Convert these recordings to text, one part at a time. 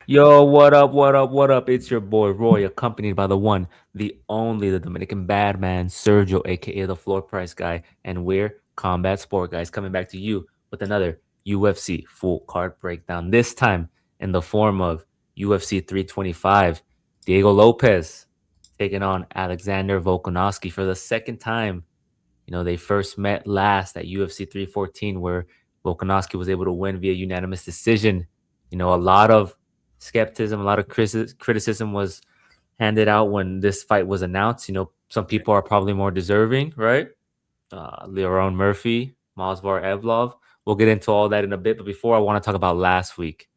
Yo, what up, what up, what up? It's your boy Roy, accompanied by the one, the only, the Dominican bad man, Sergio, aka the floor price guy, and we're Combat Sport Guys, coming back to you with another UFC full card breakdown. This time in the form of UFC 325, Diego Lopez taking on Alexander Volkanovski for the second time. They first met last at UFC 314, where Volkanovski was able to win via unanimous decision. A lot of skepticism, a lot of criticism was handed out when this fight was announced. Some people are probably more deserving, right? Leron Murphy, Masvar Evlov. We'll get into all that in a bit. But before, I want to talk about last week.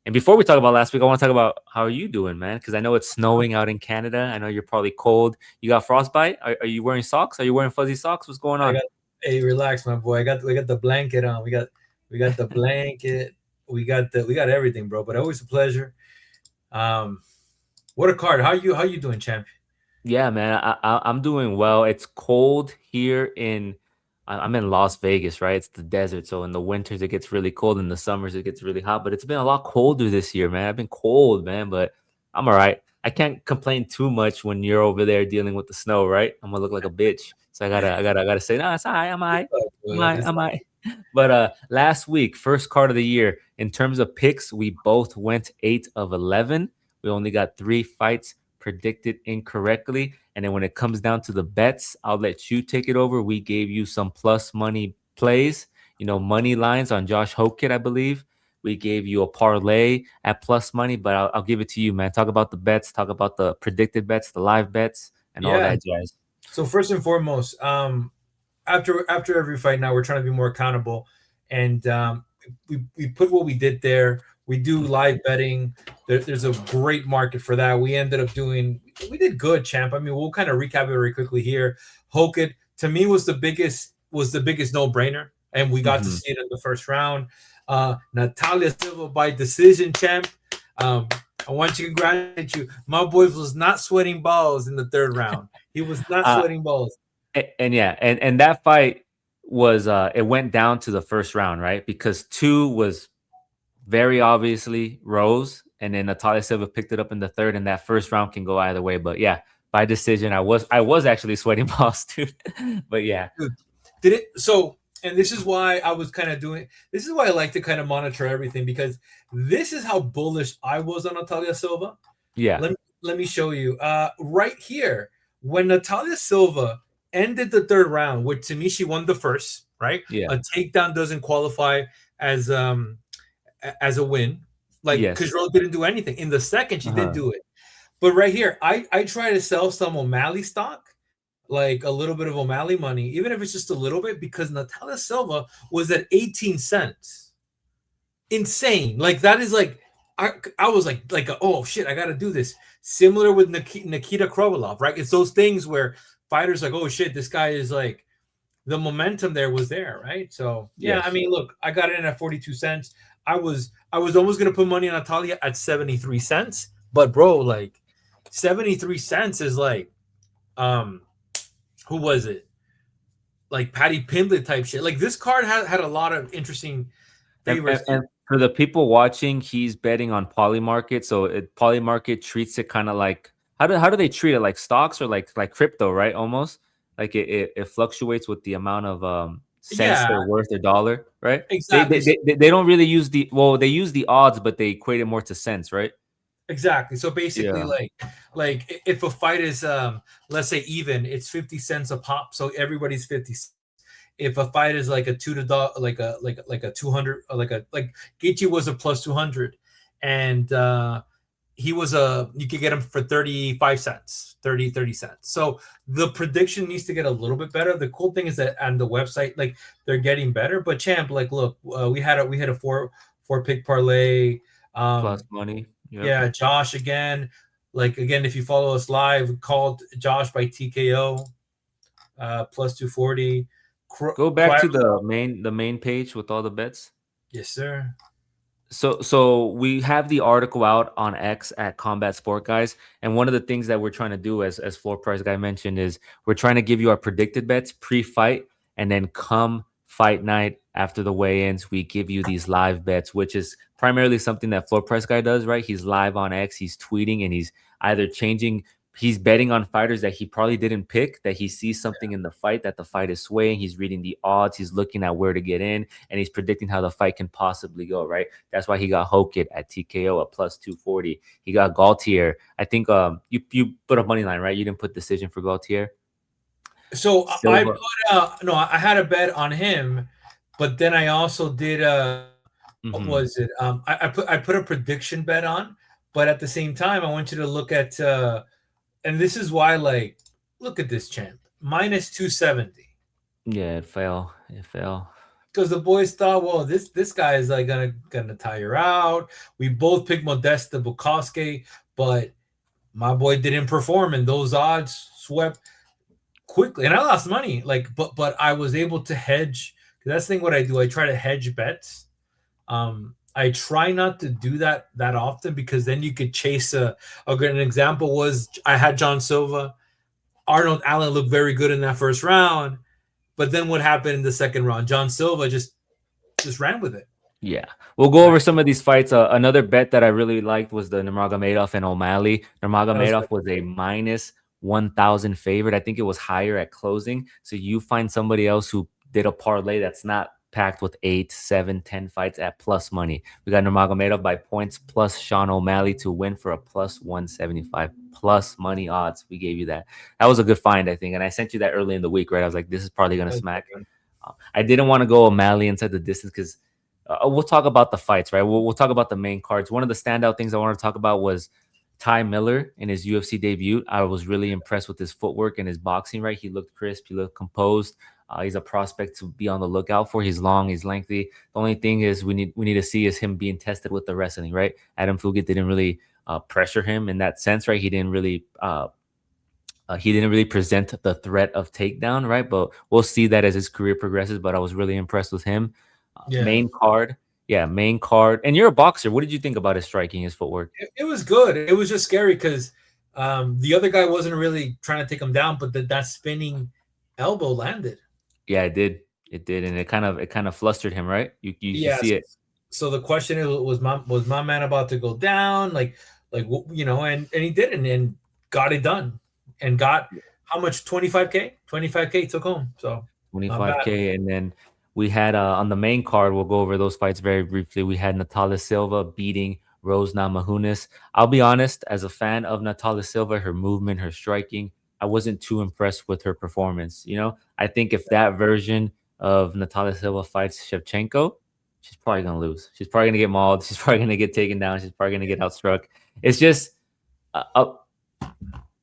And before we talk about last week, I want to talk about how are you doing, man? Because I know it's snowing out in Canada. I know you're probably cold. You got frostbite? Are you wearing socks? Are you wearing fuzzy socks? What's going I on? got Hey, relax, my boy. We got the blanket on. We got the blanket. We got everything, bro. But always a pleasure. Um, what a card. How you doing, champ? Yeah, man, I'm doing well. It's cold here I'm in Las Vegas, right? It's the desert, so in the winters it gets really cold, in the summers it gets really hot. But it's been a lot colder this year, man. I've been cold, man, but I'm all right. I can't complain too much when you're over there dealing with the snow, right? I'm gonna look like a bitch, so I gotta say, no, it's all right. I'm all It's right. all I'm all good. right. It's I'm all right. But last week, first card of the year, in terms of picks, we both went 8 of 11. We only got 3 fights predicted incorrectly. And then when it comes down to the bets, I'll let you take it over. We gave you some plus money plays, money lines on Josh Hokett, I believe. We gave you a parlay at plus money, but I'll give it to you, man. Talk about the bets, talk about the predicted bets, the live bets, and all yeah. that jazz. So first and foremost, after every fight, now we're trying to be more accountable, and we put what we did there. We do live betting. There's a great market for that. We did good, champ. I mean, we'll kind of recap it very quickly here. Hokett to me was the biggest no brainer, and we got to Mhm. see it in the first round. Natalia Silva by decision, champ. Um, I want to congratulate you. My boy was not sweating balls in the third round. He was not Uh, sweating balls. and yeah, and that fight was it went down to the first round, right? Because two was very obviously Rose, and then Natalia Silva picked it up in the third, and that first round can go either way. But yeah, by decision, I was actually sweating balls too. But yeah, Dude, did it so and this is why I was kind of doing this is why I like to kind of monitor everything because this is how bullish I was on Natalia Silva. yeah, Let me show you. Right here, when Natalia Silva ended the third round, which to me she won the first, right? yeah, A takedown doesn't qualify as as a win. Like yes, Kajrol didn't do anything. In the second, she did uh-huh. do it. But right here, I try to sell some O'Malley stock, like a little bit of O'Malley money, even if it's just a little bit, because Natalia Silva was at 18 cents. Insane. Like that is like I was like oh shit, I got to do this. Similar with Nikita Krovalov, right? It's those things where fighters like, oh shit, this guy is like the momentum there was there, right? So yeah, I Yes. mean, look, I got it in at 42 cents. I was almost gonna put money on Natalia at 73 cents, but bro, like 73 cents is like um who was it? Like Patty Pimblett type shit. Like this card had a lot of interesting And, and, favors. and for the people watching, he's betting on Polymarket. So Polymarket treats it kind of like how do they treat it, like stocks or like crypto, right? Almost like it fluctuates with the amount of cents Yeah, they're worth a dollar, right? They, exactly. they So they they don't really use they use the odds, but they equate it more to cents, right? exactly. So basically, Yeah. like if a fight is let's say even, it's 50 cents a pop. So everybody's 50 cents. If a fight is like a two to dog, like a 200, like Gaethje was a plus 200, and he was a you could get him for 35 cents, 30 cents. So the prediction needs to get a little bit better. The cool thing is that on the website, like they're getting better. But champ, like look, we had a four pick parlay. Plus Um, money. Yep. yeah, Josh again. Like again, if you follow us live, we called Josh by TKO plus 240. Go back to the main page with all the bets. Yes, sir. So we have the article out on X at Combat Sport Guys, and one of the things that we're trying to do, as Floor Price Guy mentioned, is we're trying to give you our predicted bets pre-fight, and then come fight night after the weigh-ins, we give you these live bets, which is primarily something that Floor Price Guy does, right? He's live on X, he's tweeting, and he's either changing, he's betting on fighters that he probably didn't pick, that he sees something in the fight, that the fight is swaying. He's reading the odds, he's looking at where to get in, and he's predicting how the fight can possibly go, right? That's why he got Hokit at TKO at plus 240. He got Gaultier. I think you put a money line, right? You didn't put decision for Gaultier. So I Silva. put no, I had a bet on him, but then I also did what Mm-hmm. was it? I put a prediction bet on, but at the same time, I want you to look at and this is why, like, look at this champ minus 270 Yeah, it fell. It fell. because the boys thought, well, this guy is like gonna tire out. We both picked Modesta Bukowski, but my boy didn't perform, and those odds swept quickly, and I lost money. Like, but I was able to hedge. That's the thing. What I do, I try to hedge bets. I try not to do that often because then you could chase a good. An example was I had John Silva, Arnold Allen looked very good in that first round, but then what happened in the second round? John Silva just ran with it. Yeah, we'll go Right? over some of these fights. Another bet that I really liked was the Nurmagomedov and O'Malley. That was Nurmagomedov was a minus 1,000 favorite. I think it was higher at closing. So you find somebody else who did a parlay that's not packed with 8, 7, 10 fights at plus money. We got Nurmagomedov by points plus Sean O'Malley to win for a plus 175 plus money odds. We gave you that. That was a good find, I think. And I sent you that early in the week, right? I was like, this is probably going to smack. I didn't want to go O'Malley inside the distance because we'll talk about the fights, right? We'll talk about the main cards. One of the standout things I want to talk about was Ty Miller in his UFC debut. I was really impressed with his footwork and his boxing, right? He looked crisp, he looked composed. He's a prospect to be on the lookout for. He's long, he's lengthy. The only thing is we need to see is him being tested with the wrestling, right? Adam Fugit didn't really pressure him in that sense, right? He didn't really present the threat of takedown, right? But we'll see that as his career progresses. But I was really impressed with him. Yeah. Main card, yeah, main card. And you're a boxer. What did you think about his striking, his footwork? It was good. It was just scary because the other guy wasn't really trying to take him down, but that spinning elbow landed. Yeah, it did. It did, and it kind of flustered him, right? You Yes. see it. So the question is, was my man about to go down? And he didn't, and got it done, and got how much? 25K. 25K took home. So not bad. 25K, and then we had on the main card. We'll go over those fights very briefly. We had Natalia Silva beating Rose Namajunas. I'll be honest, as a fan of Natalia Silva, her movement, her striking, I wasn't too impressed with her performance. I think if that version of Natalia Silva fights Shevchenko, she's probably gonna lose. She's probably gonna get mauled. She's probably gonna get taken down. She's probably gonna get outstruck. It's just uh,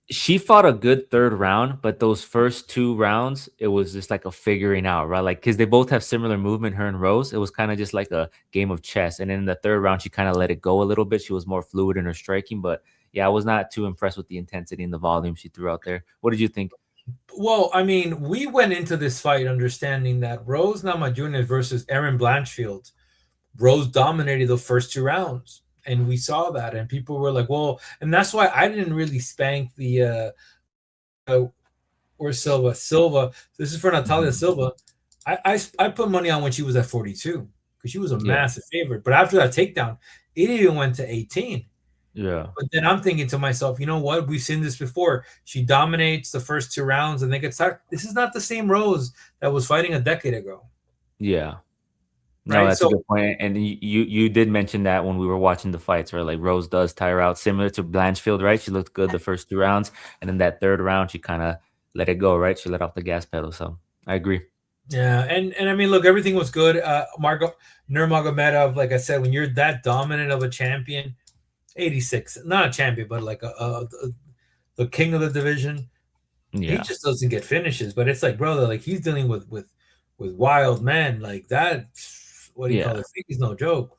she fought a good third round, but those first two rounds, it was just like a figuring out, right? Like, because they both have similar movement, her and Rose. It was kind of just like a game of chess. And then in the third round, she kind of let it go a little bit. She was more fluid in her striking. But yeah, I was not too impressed with the intensity and the volume she threw out there. What did you think? Well, I mean, we went into this fight understanding that Rose Namajunas versus Erin Blanchfield, Rose dominated the first two rounds. And we saw that, and people were like, "Well," and that's why I didn't really spank the or Silva. Silva. This is for Natalia Silva. I put money on when she was at 42 because she was a Yeah. massive favorite. But after that takedown, it even went to 18. Yeah. But then I'm thinking to myself, you know what? We've seen this before. She dominates the first two rounds, and they get tired. This is not the same Rose that was fighting a decade ago, Yeah. No, right? that's a So good point. And you did mention that when we were watching the fights, right? Like Rose does tire out, similar to Blanchfield, right? She looked good the first two rounds, and then that third round, she kind of let it go, right? She let off the gas pedal. So I agree. yeah, and I mean, look, everything was good. Margo Nurmagomedov, like I said, when you're that dominant of a champion, 86, not a champion, but like the king of the division, he Yeah. just doesn't get finishes. But it's like, brother, like he's dealing with wild men like that. What do you call Yeah. it? He's no joke.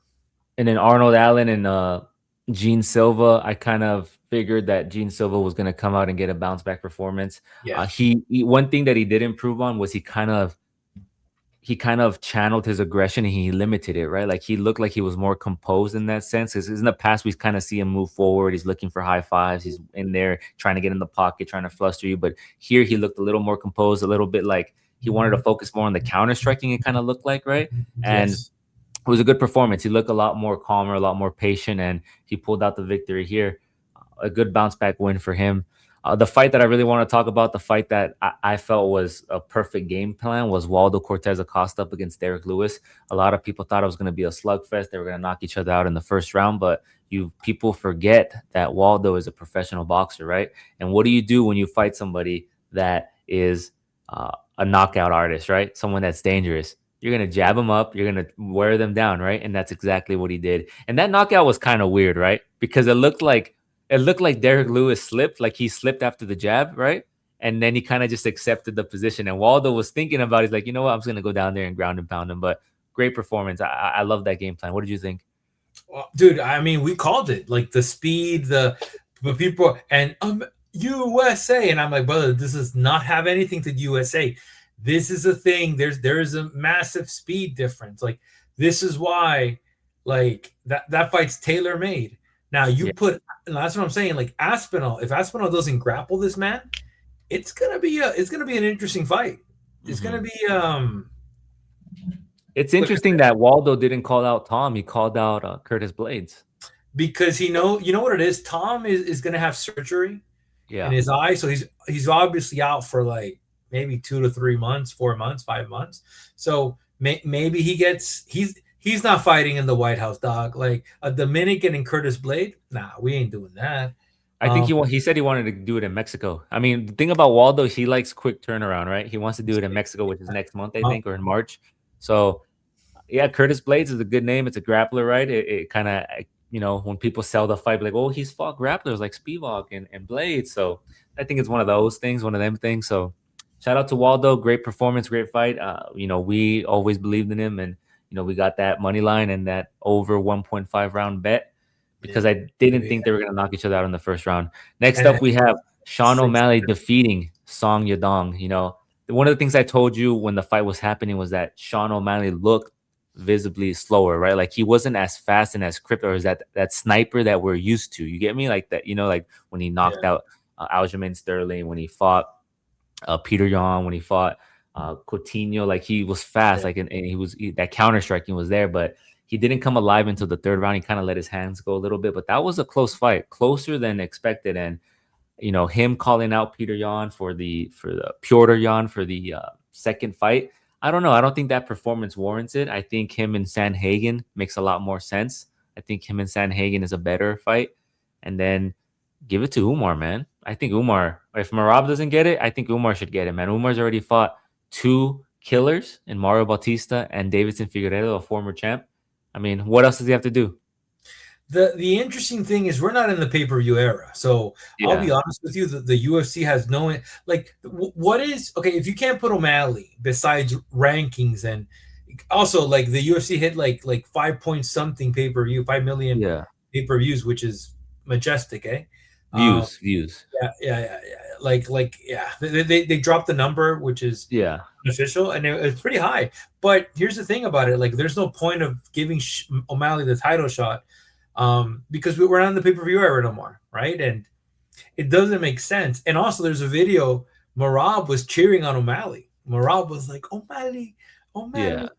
And then Arnold Allen and Gene Silva, I kind of figured that Gene Silva was going to come out and get a bounce back performance. Yeah, One thing that he did improve on was he kind of channeled his aggression and he limited it, right? Like he looked like he was more composed in that sense. Because in the past, we kind of see him move forward. He's looking for high fives. He's in there trying to get in the pocket, trying to fluster you. But here he looked a little more composed, a little bit like he wanted to focus more on the counter striking. It kind of looked like, right? And Yes. it was a good performance. He looked a lot more calmer, a lot more patient, and he pulled out the victory here. A good bounce back win for him. The fight that I really want to talk about, the fight that I felt was a perfect game plan, was Waldo Cortez Acosta up against Derek Lewis. A lot of people thought it was going to be a slugfest. They were going to knock each other out in the first round, but you people forget that Waldo is a professional boxer, right? And what do you do when you fight somebody that is a knockout artist, right? Someone that's dangerous. You're gonna jab them up. You're gonna wear them down, right? And that's exactly what he did. And that knockout was kind of weird, right? Because it looked like Derek Lewis slipped, like he slipped after the jab, right? And then he kind of just accepted the position. And Waldo was thinking about it. He's like, you know what? I'm just gonna go down there and ground and pound him. But great performance. I love that game plan. What did you think? Well, dude, I mean, we called it, like the speed, the people, and USA, and I'm like, brother, this does not have anything to do USA. This is a thing. There is a massive speed difference. Like this is why, like that fight's tailor made. Now you Yeah. put, and that's what I'm saying. Like Aspinall, if Aspinall doesn't grapple this man, it's gonna be an interesting fight. It's gonna Mhm. be It's look, interesting that Waldo didn't call out Tom. He called out Curtis Blades. because you know what it is. Tom is gonna have surgery in Yeah. his eye, so he's obviously out for like maybe 2 to 3 months, 4 months, 5 months. So maybe he's not fighting in the White House, dog. Like a Dominican and Curtis Blade, nah, we ain't doing that. I think Um, he said he wanted to do it in Mexico. I mean, the thing about Waldo, he likes quick turnaround, right? He wants to do it in Mexico, which is next month, I uh, think, or in March. So yeah, Curtis Blades is a good name. It's a grappler, right? It kind of, when people sell the fight, like, oh, he's fought grapplers like Spivak and Blades. So I think it's one of those things, one of them things. So shout out to Waldo. Great performance, great fight. We always believed in him, and we got that money line and that over 1.5 round bet yeah, because I didn't yeah. think they were gonna knock each other out in the first round. Next And up, we have Sean six, O'Malley defeating Song Yadong. One of the things I told you when the fight was happening was that Sean O'Malley looked visibly slower, right? Like he wasn't as fast and as crypto as that sniper that we're used to. You get me? Like that, like when he knocked yeah, out Aljamain Sterling, when he fought Peter Yan, when he fought Coutinho, like he was fast, yeah. like and that counter striking was there, but he didn't come alive until the third round. He kind of let his hands go a little bit, but that was a close fight, closer than expected. And him calling out Peter Yan for the Piotr Yan for the second fight. I don't know. I don't think that performance warrants it. I think him and Sanhagen makes a lot more sense. I think him and Sanhagen is a better fight. And then give it to Umar, man. I think Umar, if Marab doesn't get it, I think Umar should get it, man. Umar's already fought two killers in Mario Bautista and Davidson Figueiredo, a former champ. I mean, what else does he have to do? The interesting thing is we're not in the pay-per-view era. So I'll be Yeah. honest with you, the UFC has no, like, what is, okay, if you can't put O'Malley besides rankings, and also like the UFC hit like 5 point something pay-per-view, 5 million Yeah. pay-per-views, which is majestic, eh? Um, Views. yeah. Yeah. They dropped the number, which is Yeah. official, and it's pretty high. But here's the thing about it: like, there's no point of giving O'Malley the title shot, because we're not in the pay per view era no more, right? And it doesn't make sense. And also, there's a video. Marab was cheering on O'Malley. Marab was like, O'Malley, Yeah. O'Malley.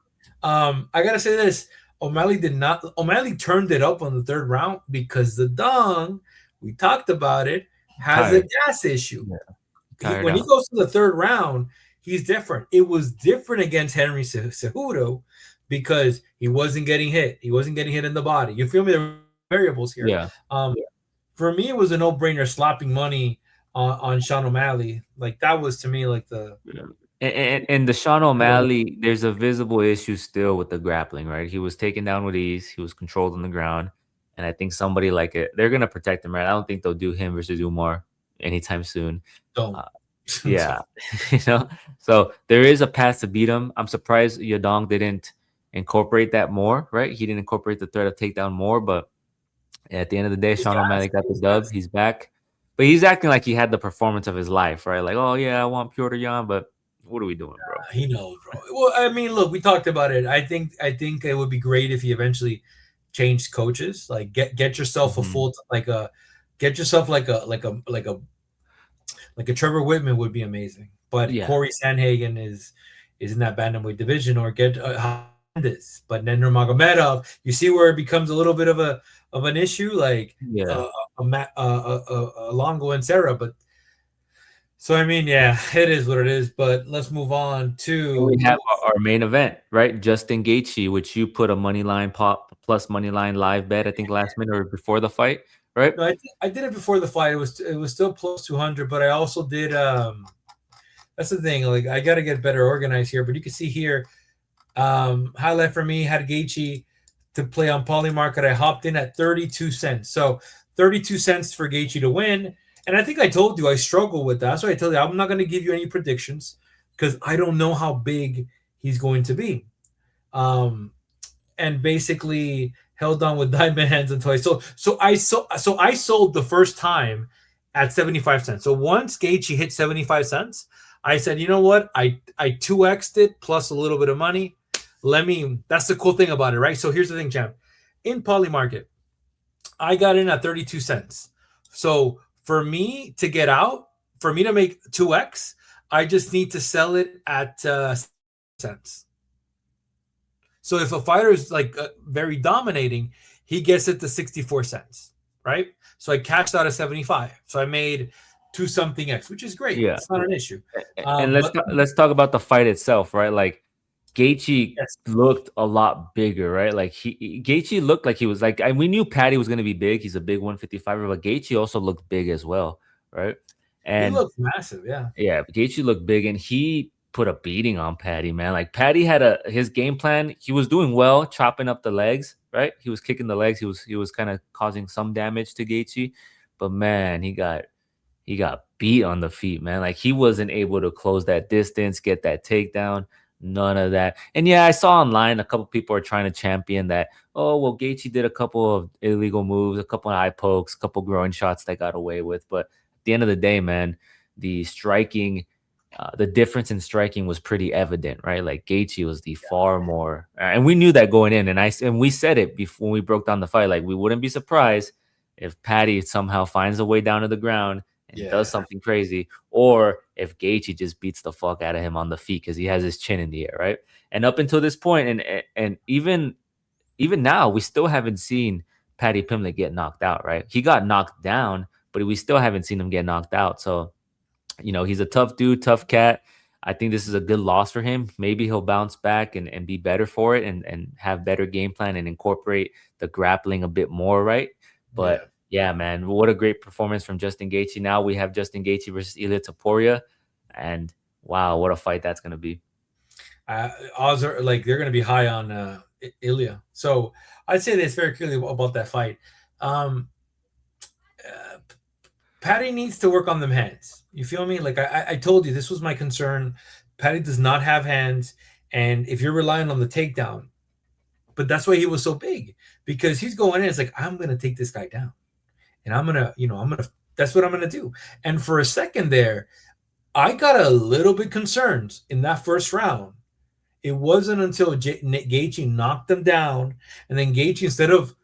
I gotta say this: O'Malley did not. O'Malley turned it up on the third round because the Dong, we talked about it, has a Tired. gas issue. Yeah. Tired When he out. goes to the third round, he's different. It was different against Henry Cejudo because he wasn't getting hit. He wasn't getting hit in the body. You feel me? There are variables here. Yeah. For me, it was a no-brainer slapping money on Sean O'Malley. Like that was to me like the Yeah. And the Sean O'Malley, there's a visible issue still with the grappling, right? He was taken down with ease. He was controlled on the ground. And I think somebody like it, they're gonna protect him, right? I don't think they'll do him versus Umar anytime soon. don't. Uh, yeah, you know. So there is a path to beat him. I'm surprised Yadong didn't incorporate that more, right? He didn't incorporate the threat of takedown more, but at the end of the day, He's Sean O'Malley fast. got the He's dub. fast. He's back. But he's acting like he had the performance of his life, right? Like, oh yeah, I want Piotr Jan, but what are we doing, bro? He knows, bro. Well, I mean, look, we talked about it. I think it would be great if he eventually changed coaches. Like get yourself a Mhm. full like a get yourself like a Trevor Whitman would be amazing. but Yeah. Corey Sandhagen is in that bantamweight division, or get this. But then Nurmagomedov, you see where it becomes a little bit of an issue, like Yeah. Longo and Sarah. But so I mean, yeah, it is what it is. But let's move on And we to have our main event, right? Justin Gaethje, which you put a money line pop plus money line live bet, I think last minute or before the fight, right? no, I did it before the fight. It was still plus 200, but I also did that's the thing. Like I got to get better organized here. But you can see here, highlight for me had Gaethje to play on Polymarket. I hopped in at 32 cents. So 32 cents for Gaethje to win. And I think I told you I struggle with that. So I told you I'm not going to give you any predictions because I don't know how big he's going to be. Um, and basically held on with diamond hands until I sold. So I sold the first time at 75 cents. So once Gaethje hit 75 cents, I said, you know what? I 2x'd it plus a little bit of money. That's the cool thing about it, right? So here's the thing, champ. In Polymarket, I got in at 32 cents. So for me to get out, for me to make 2x, I just need to sell it at cents. So if a fighter is like very dominating, he gets it to 64 cents, right? So I cashed out at 75. So I made two something X, which is great. Yeah. It's not an issue. And But let's talk about the fight itself, right? Like Gaethje yes, looked a lot bigger, right? Like Gaethje looked like he was like, and we knew Patty was going to be big. He's a big 155er, but Gaethje also looked big as well, right? he And looks massive. Yeah. yeah, Gaethje looked big, and he put a beating on Patty, man. Like Patty had his game plan. He was doing well, chopping up the legs, right? He was kicking the legs. He was kind of causing some damage to Gaethje, but man, he got beat on the feet, man. Like he wasn't able to close that distance, get that takedown, none of that. And yeah, I saw online a couple people are trying to champion that. Oh well, Gaethje did a couple of illegal moves, a couple of eye pokes, a couple groin shots that got away with. But at the end of the day, man, the striking, the difference in striking was pretty evident, right? Like Gaethje was the far more, and we knew that going in, and we said it before when we broke down the fight. Like we wouldn't be surprised if Patty somehow finds a way down to the ground and does Yeah. something crazy, or if Gaethje just beats the fuck out of him on the feet because he has his chin in the air, right? And up until this point, and even now, we still haven't seen Patty Pimlet get knocked out, right? He got knocked down, but we still haven't seen him get knocked out. So he's a tough dude, tough cat. I think this is a good loss for him. Maybe he'll bounce back and be better for it and have better game plan and incorporate the grappling a bit more, right? Yeah. But yeah, man, what a great performance from Justin Gaethje. Now we have Justin Gaethje versus Elliott Taporia, and wow, what a fight that's gonna be. Odds are like they're going to be high on Ilya. So I'd say this very clearly about that fight. Um, uh, Patty needs to work on them hands. You feel me? Like I told you, this was my concern. Patty does not have hands, and if you're relying on the takedown, but that's why he was so big because he's going in. It's like I'm gonna take this guy down, and I'm gonna. That's what I'm gonna do. And for a second there, I got a little bit concerned in that first round. It wasn't until Gaethje knocked him down, and then Gaethje, instead of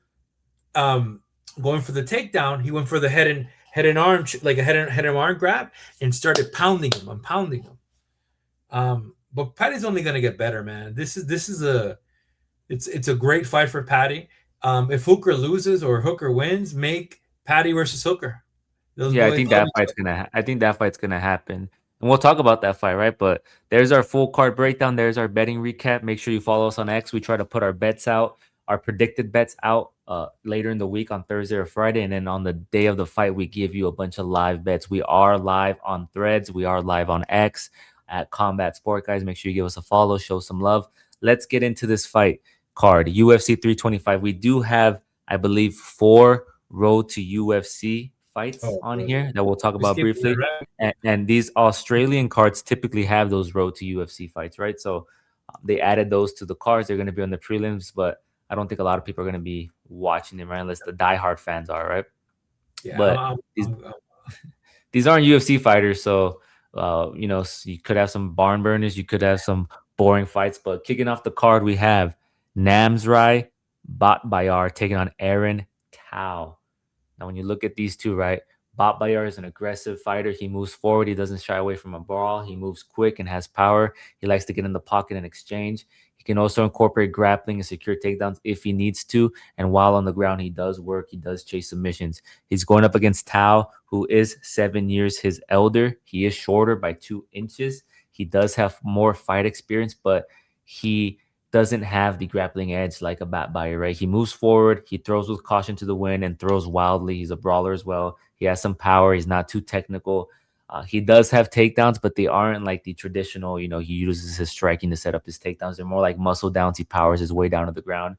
um, going for the takedown, he went for the head and arm, like a head and arm grab, and started pounding him. I'm pounding him. But Patty's only gonna get better, man. This is it's a great fight for Patty. If Hooker loses or Hooker wins, make Patty versus Hooker. They'll, Yeah, I they'll think love that each fight's other. gonna. I think that fight's gonna happen, and we'll talk about that fight, right? But there's our full card breakdown. There's our betting recap. Make sure you follow us on X. We try to put our bets out, our predicted bets out later in the week on Thursday or Friday, and then on the day of the fight, we give you a bunch of live bets. We are live on Threads. We are live on X at Combat Sport, guys. Make sure you give us a follow, show some love. Let's get into this fight card. UFC 325. We do have, I believe, 4 road to UFC fights Oh, on good. here that we'll talk We about skipped that, briefly. right? And these Australian cards typically have those road to UFC fights, right? So they added those to the cards. They're going to be on the prelims, but I don't think a lot of people are going to be watching them, right? Unless the diehard fans are, right? Yeah, But these aren't UFC fighters, so you could have some barn burners, you could have some boring fights. But kicking off the card, we have Namzrai Batbayar taking on Aaron Tao. Now, when you look at these two, right, Batbayar is an aggressive fighter. He moves forward. He doesn't shy away from a brawl. He moves quick and has power. He likes to get in the pocket and exchange. He can also incorporate grappling and secure takedowns if he needs to. And while on the ground, he does work. He does chase submissions. He's going up against Tao, who is 7 years his elder. He is shorter by 2 inches. He does have more fight experience, but he doesn't have the grappling edge like a Batbayar, right? He moves forward, he throws with caution to the wind and throws wildly. He's a brawler as well. He has some power. He's not too technical. He does have takedowns, but they aren't like the traditional, he uses his striking to set up his takedowns. They're more like muscle downs. He powers his way down to the ground.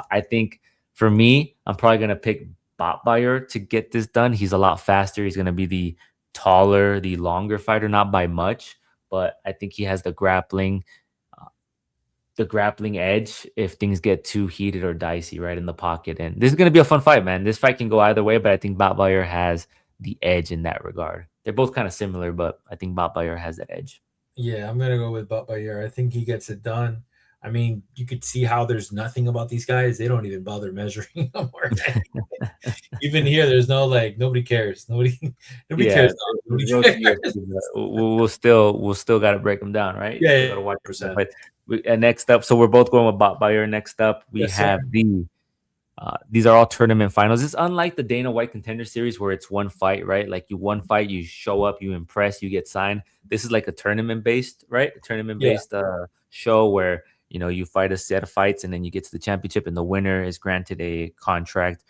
I think for me, I'm probably going to pick Batbayar to get this done. He's a lot faster. He's going to be the taller, the longer fighter, not by much, but I think he has the grappling edge if things get too heated or dicey right in the pocket. And this is going to be a fun fight, man. This fight can go either way, but I think Batbayar has the edge in that regard. They're both kind of similar, but I think Batbayar has that edge. Yeah, I'm gonna go with Batbayar. I think he gets it done. I mean, you could see how there's nothing about these guys. They don't even bother measuring them or anything. Even here, there's no like nobody cares. Nobody Yeah, cares. Nobody cares. we'll still got to break them down, right? Yeah, Still yeah, got to watch them 100%. fight. And next up, so we're both going with Batbayar. Next up, we Yes, sir. have these are all tournament finals. It's unlike the Dana White Contender Series where it's one fight, right? Like you one fight, you show up, you impress, you get signed. This is like a tournament based, right? A tournament Yeah. based show where you fight a set of fights and then you get to the championship and the winner is granted a contract.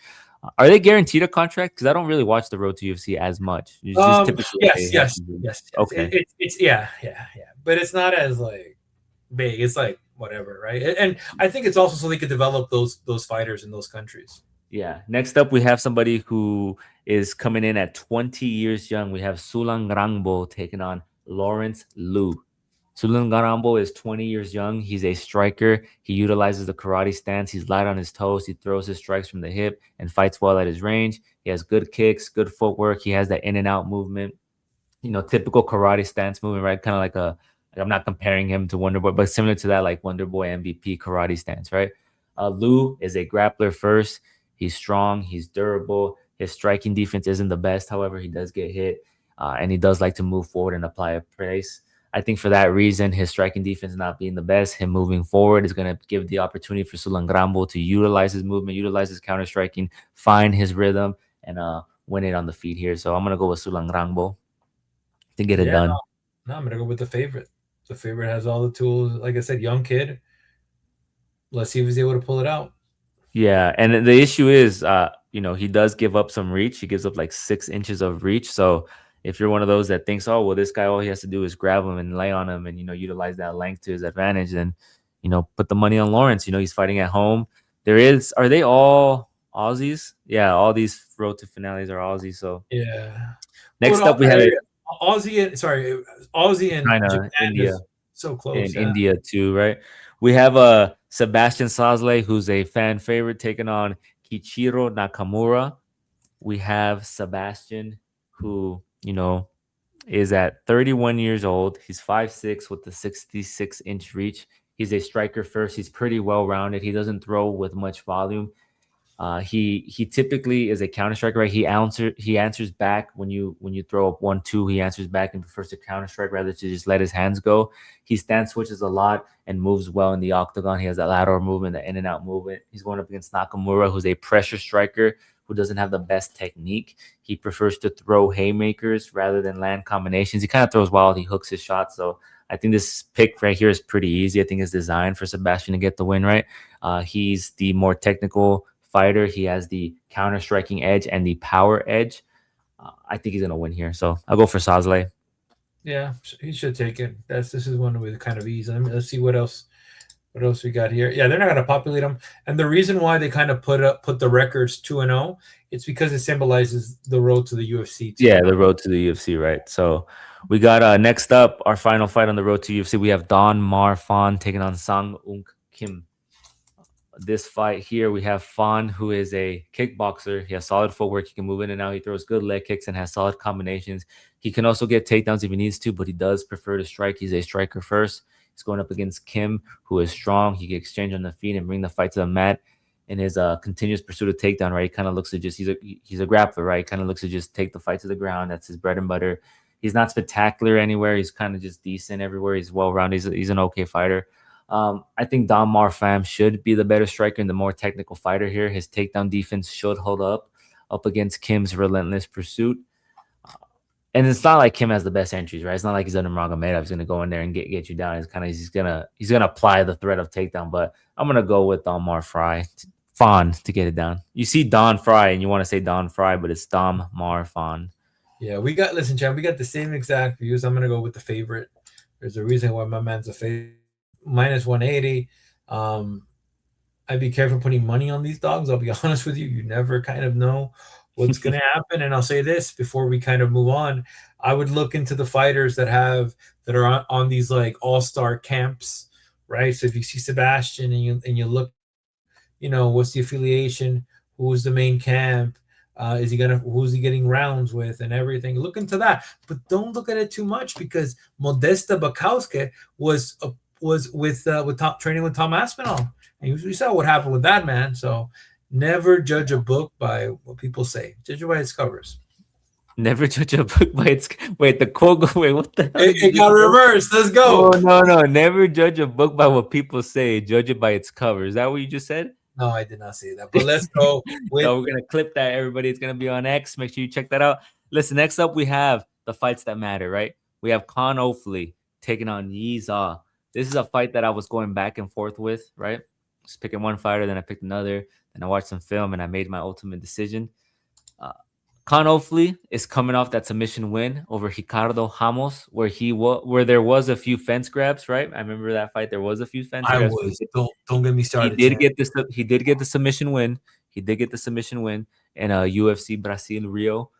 Are they guaranteed a contract? Because I don't really watch the Road to UFC as much. It's just typically what Yes, they have yes, to do. yes, yes. Okay. It's yeah. But it's not as like big. It's like whatever, right? And I think it's also so they could develop those fighters in those countries. Yeah. Next up, we have somebody who is coming in at 20 years young. We have Sulangrangbo taking on Lawrence Liu. Sulangrangbo is 20 years young. He's a striker. He utilizes the karate stance. He's light on his toes. He throws his strikes from the hip and fights well at his range. He has good kicks, good footwork. He has that in and out movement. Typical karate stance movement, right? Kind of like I'm not comparing him to Wonder Boy, but similar to that, like Wonder Boy MVP karate stance, right? Liu is a grappler first. He's strong. He's durable. His striking defense isn't the best. However, he does get hit, and he does like to move forward and apply a brace. I think for that reason, his striking defense not being the best, him moving forward is going to give the opportunity for Sulangrangbo to utilize his movement, utilize his counter striking, find his rhythm, and win it on the feet here. So I'm going to go with Sulangrangbo to get it Yeah, done. no, I'm gonna go with the favorite. The favorite has all the tools. Like I said, young kid. Let's see if he's able to pull it out. Yeah, and the issue is, he does give up some reach. He gives up like 6 inches of reach. So if you're one of those that thinks, oh well, this guy all he has to do is grab him and lay on him, and utilize that length to his advantage, then put the money on Lawrence. He's fighting at home. Are they all Aussies? Yeah, all these road to finales are Aussies. So Yeah. next up we have Aussie and China, Japan India, is so close. in Yeah. India too, right? We have Sebastian Szalay, who's a fan favorite, taking on Kichiro Nakamura. We have Sebastian, who is at 31 years old. He's 5'6" with the 66-inch reach. He's a striker first. He's pretty well rounded. He doesn't throw with much volume. He typically is a counter striker, right? He answers back when you throw up 1-2. He answers back and prefers to counter strike rather to just let his hands go. He stance switches a lot and moves well in the octagon. He has that lateral movement, the in and out movement. He's going up against Nakamura, who's a pressure striker who doesn't have the best technique. He prefers to throw haymakers rather than land combinations. He kind of throws wild. He hooks his shot. So I think this pick right here is pretty easy. I think it's designed for Sebastian to get the win, right? He's the more technical fighter. He has the counter striking edge and the power edge. I think he's gonna win here, so I'll go for Szalay. Yeah, he should take it. This is one with kind of ease. Let's see what else we got here. Yeah, they're not going to populate them. And the reason why they kind of put the records 2-0, it's because it symbolizes the road to the UFC too. Yeah, the road to the UFC, right? So we got next up our final fight on the road to UFC. We have Don Marfan taking on Sang Unk Kim. This fight here, we have Fan, who is a kickboxer. He has solid footwork. He can move in and out. He throws good leg kicks and has solid combinations. He can also get takedowns if he needs to, but he does prefer to strike. He's a striker first. He's going up against Kim, who is strong. He can exchange on the feet and bring the fight to the mat. in his continuous pursuit of takedown, right? He kind of looks to just he's a grappler, right? Kind of looks to just take the fight to the ground. That's his bread and butter. He's not spectacular anywhere. He's kind of just decent everywhere. He's well rounded. He's an okay fighter. I think Don Marfam should be the better striker and the more technical fighter here. His takedown defense should hold up against Kim's relentless pursuit. And it's not like Kim has the best entries, right? It's not like he's under Magomedov. He's gonna go in there and get you down. He's gonna apply the threat of takedown. But I'm gonna go with Don Fawn to get it down. You see Don Fry and you want to say Don Fry, but it's Dom Fawn. Yeah, we got the same exact views. I'm gonna go with the favorite. There's a reason why my man's a favorite. Minus 180. I'd be careful putting money on these dogs. I'll be honest with you. You never kind of know what's going to happen. And I'll say this before we kind of move on. I would look into the fighters that are on these like all-star camps, right? So if you see Sebastian and you look, what's the affiliation? Who's the main camp? Who's he getting rounds with and everything? Look into that, but don't look at it too much because Modesta Bukowski was with training with Tom Aspinall, and you saw what happened with that man. So never judge a book by what people say. Judge it by its covers. Never judge a book by its the quote. Wait, what the hell? It got reversed. Let's go. Oh, no. Never judge a book by what people say. Judge it by its cover. Is that what you just said? No, I did not say that. But let's go. So we're gonna clip that, everybody. It's gonna be on X. Make sure you check that out. Listen, next up we have the fights that matter, right? We have Con Ofli taking on Yizha. This is a fight that I was going back and forth with, right? Just picking one fighter, then I picked another, then I watched some film, and I made my ultimate decision. Con Ofli is coming off that submission win over Ricardo Ramos, where there was a few fence grabs, right? I remember that fight. There was a few fence grabs. Don't get me started. He did get the submission win. He did get the submission win in UFC Brazil Rio.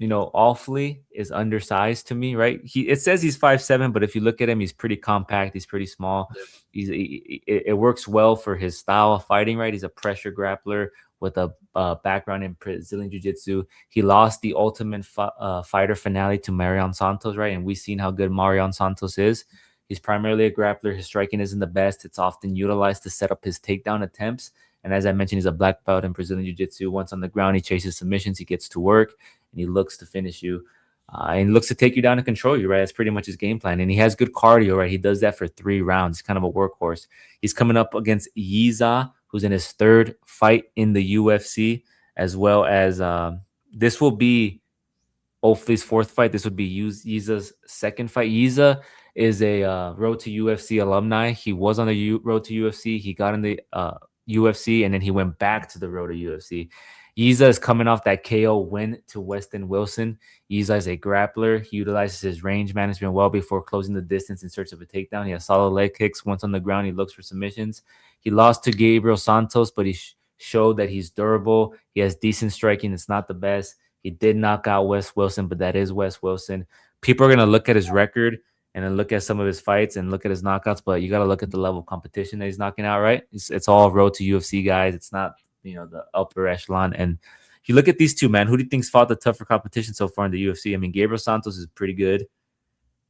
Ofli is undersized to me, right? It says he's 5'7", but if you look at him, he's pretty compact. He's pretty small. It works well for his style of fighting, right? He's a pressure grappler with a background in Brazilian Jiu-Jitsu. He lost the Ultimate Fighter finale to Marion Santos, right? And we've seen how good Marion Santos is. He's primarily a grappler. His striking isn't the best. It's often utilized to set up his takedown attempts. And as I mentioned, he's a black belt in Brazilian Jiu-Jitsu. Once on the ground, he chases submissions. He gets to work, and he looks to finish you. And looks to take you down and control you, right? That's pretty much his game plan. And he has good cardio, right? He does that for 3 rounds. He's kind of a workhorse. He's coming up against Yizha, who's in his 3rd fight in the UFC, as well as this will be Ofli's 4th fight. This would be Yizha's 2nd fight. Yizha is a Road to UFC alumni. He was on the Road to UFC. He got in the UFC, and then he went back to the Road to UFC. Yizha is coming off that KO win to Weston Wilson. Yizha is a grappler. He utilizes his range management well before closing the distance in search of a takedown. He has solid leg kicks. Once on the ground, he looks for submissions. He lost to Gabriel Santos, but he showed that he's durable. He has decent striking. It's not the best. He did knock out Wes Wilson, but that is Wes Wilson. People are going to look at his record and then look at some of his fights and look at his knockouts, but you got to look at the level of competition that he's knocking out, right? It's all Road to UFC guys. It's not, the upper echelon. And if you look at these two, man, who do you think's fought the tougher competition so far in the UFC? I mean, Gabriel Santos is pretty good.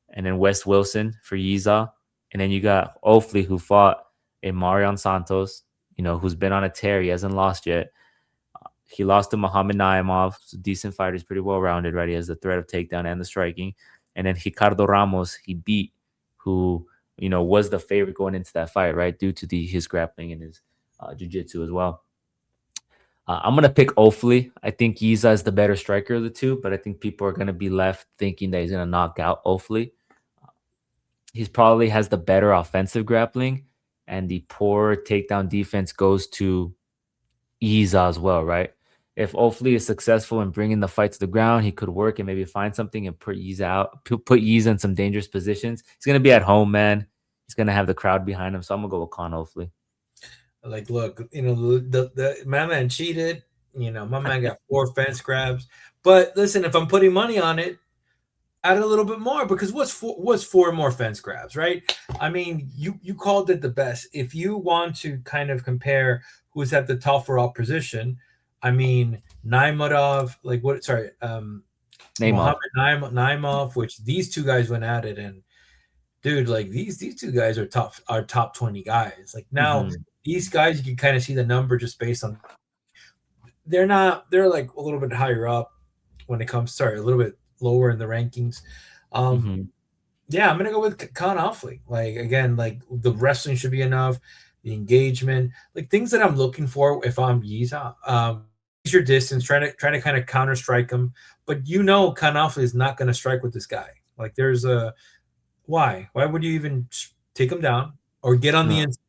And then Wes Wilson for Yizha. And then you got Ofli, who fought a Marion Santos, who's been on a tear. He hasn't lost yet. He lost to Muhammad Naimov. He's a decent fighter. He's pretty well-rounded, right? He has the threat of takedown and the striking. And then Ricardo Ramos, he beat, who, was the favorite going into that fight, right? Due to his grappling and his jiu-jitsu as well. I'm going to pick Ofli. I think Yizha is the better striker of the two, but I think people are going to be left thinking that he's going to knock out Ofli. He probably has the better offensive grappling, and the poor takedown defense goes to Yizha as well, right? If Ofli is successful in bringing the fight to the ground, he could work and maybe find something and put Yizha in some dangerous positions. He's going to be at home, man. He's going to have the crowd behind him, so I'm going to go with Con Ofli. Like, look, my man cheated. My man got 4 fence grabs. But listen, if I'm putting money on it, add a little bit more, because what's 4 more fence grabs, right? I mean, you called it the best. If you want to kind of compare who's at the tougher opposition, I mean, Naimov, Naimov, which these 2 guys went at it, and dude, like these 2 guys are top 20 guys. Like now, these guys you can kind of see the number just based on they're like a little bit higher up when it comes sorry a little bit lower in the rankings. Um, Mm-hmm. yeah, I'm gonna go with Khan Ofli. Like again, like the wrestling should be enough, the engagement, like things that I'm looking for if I'm Yizha. Use your distance, trying to kind of counter strike him, but Khan Ofli is not gonna strike with this guy. Like there's a why? Why would you even take him down or get on the No. inside?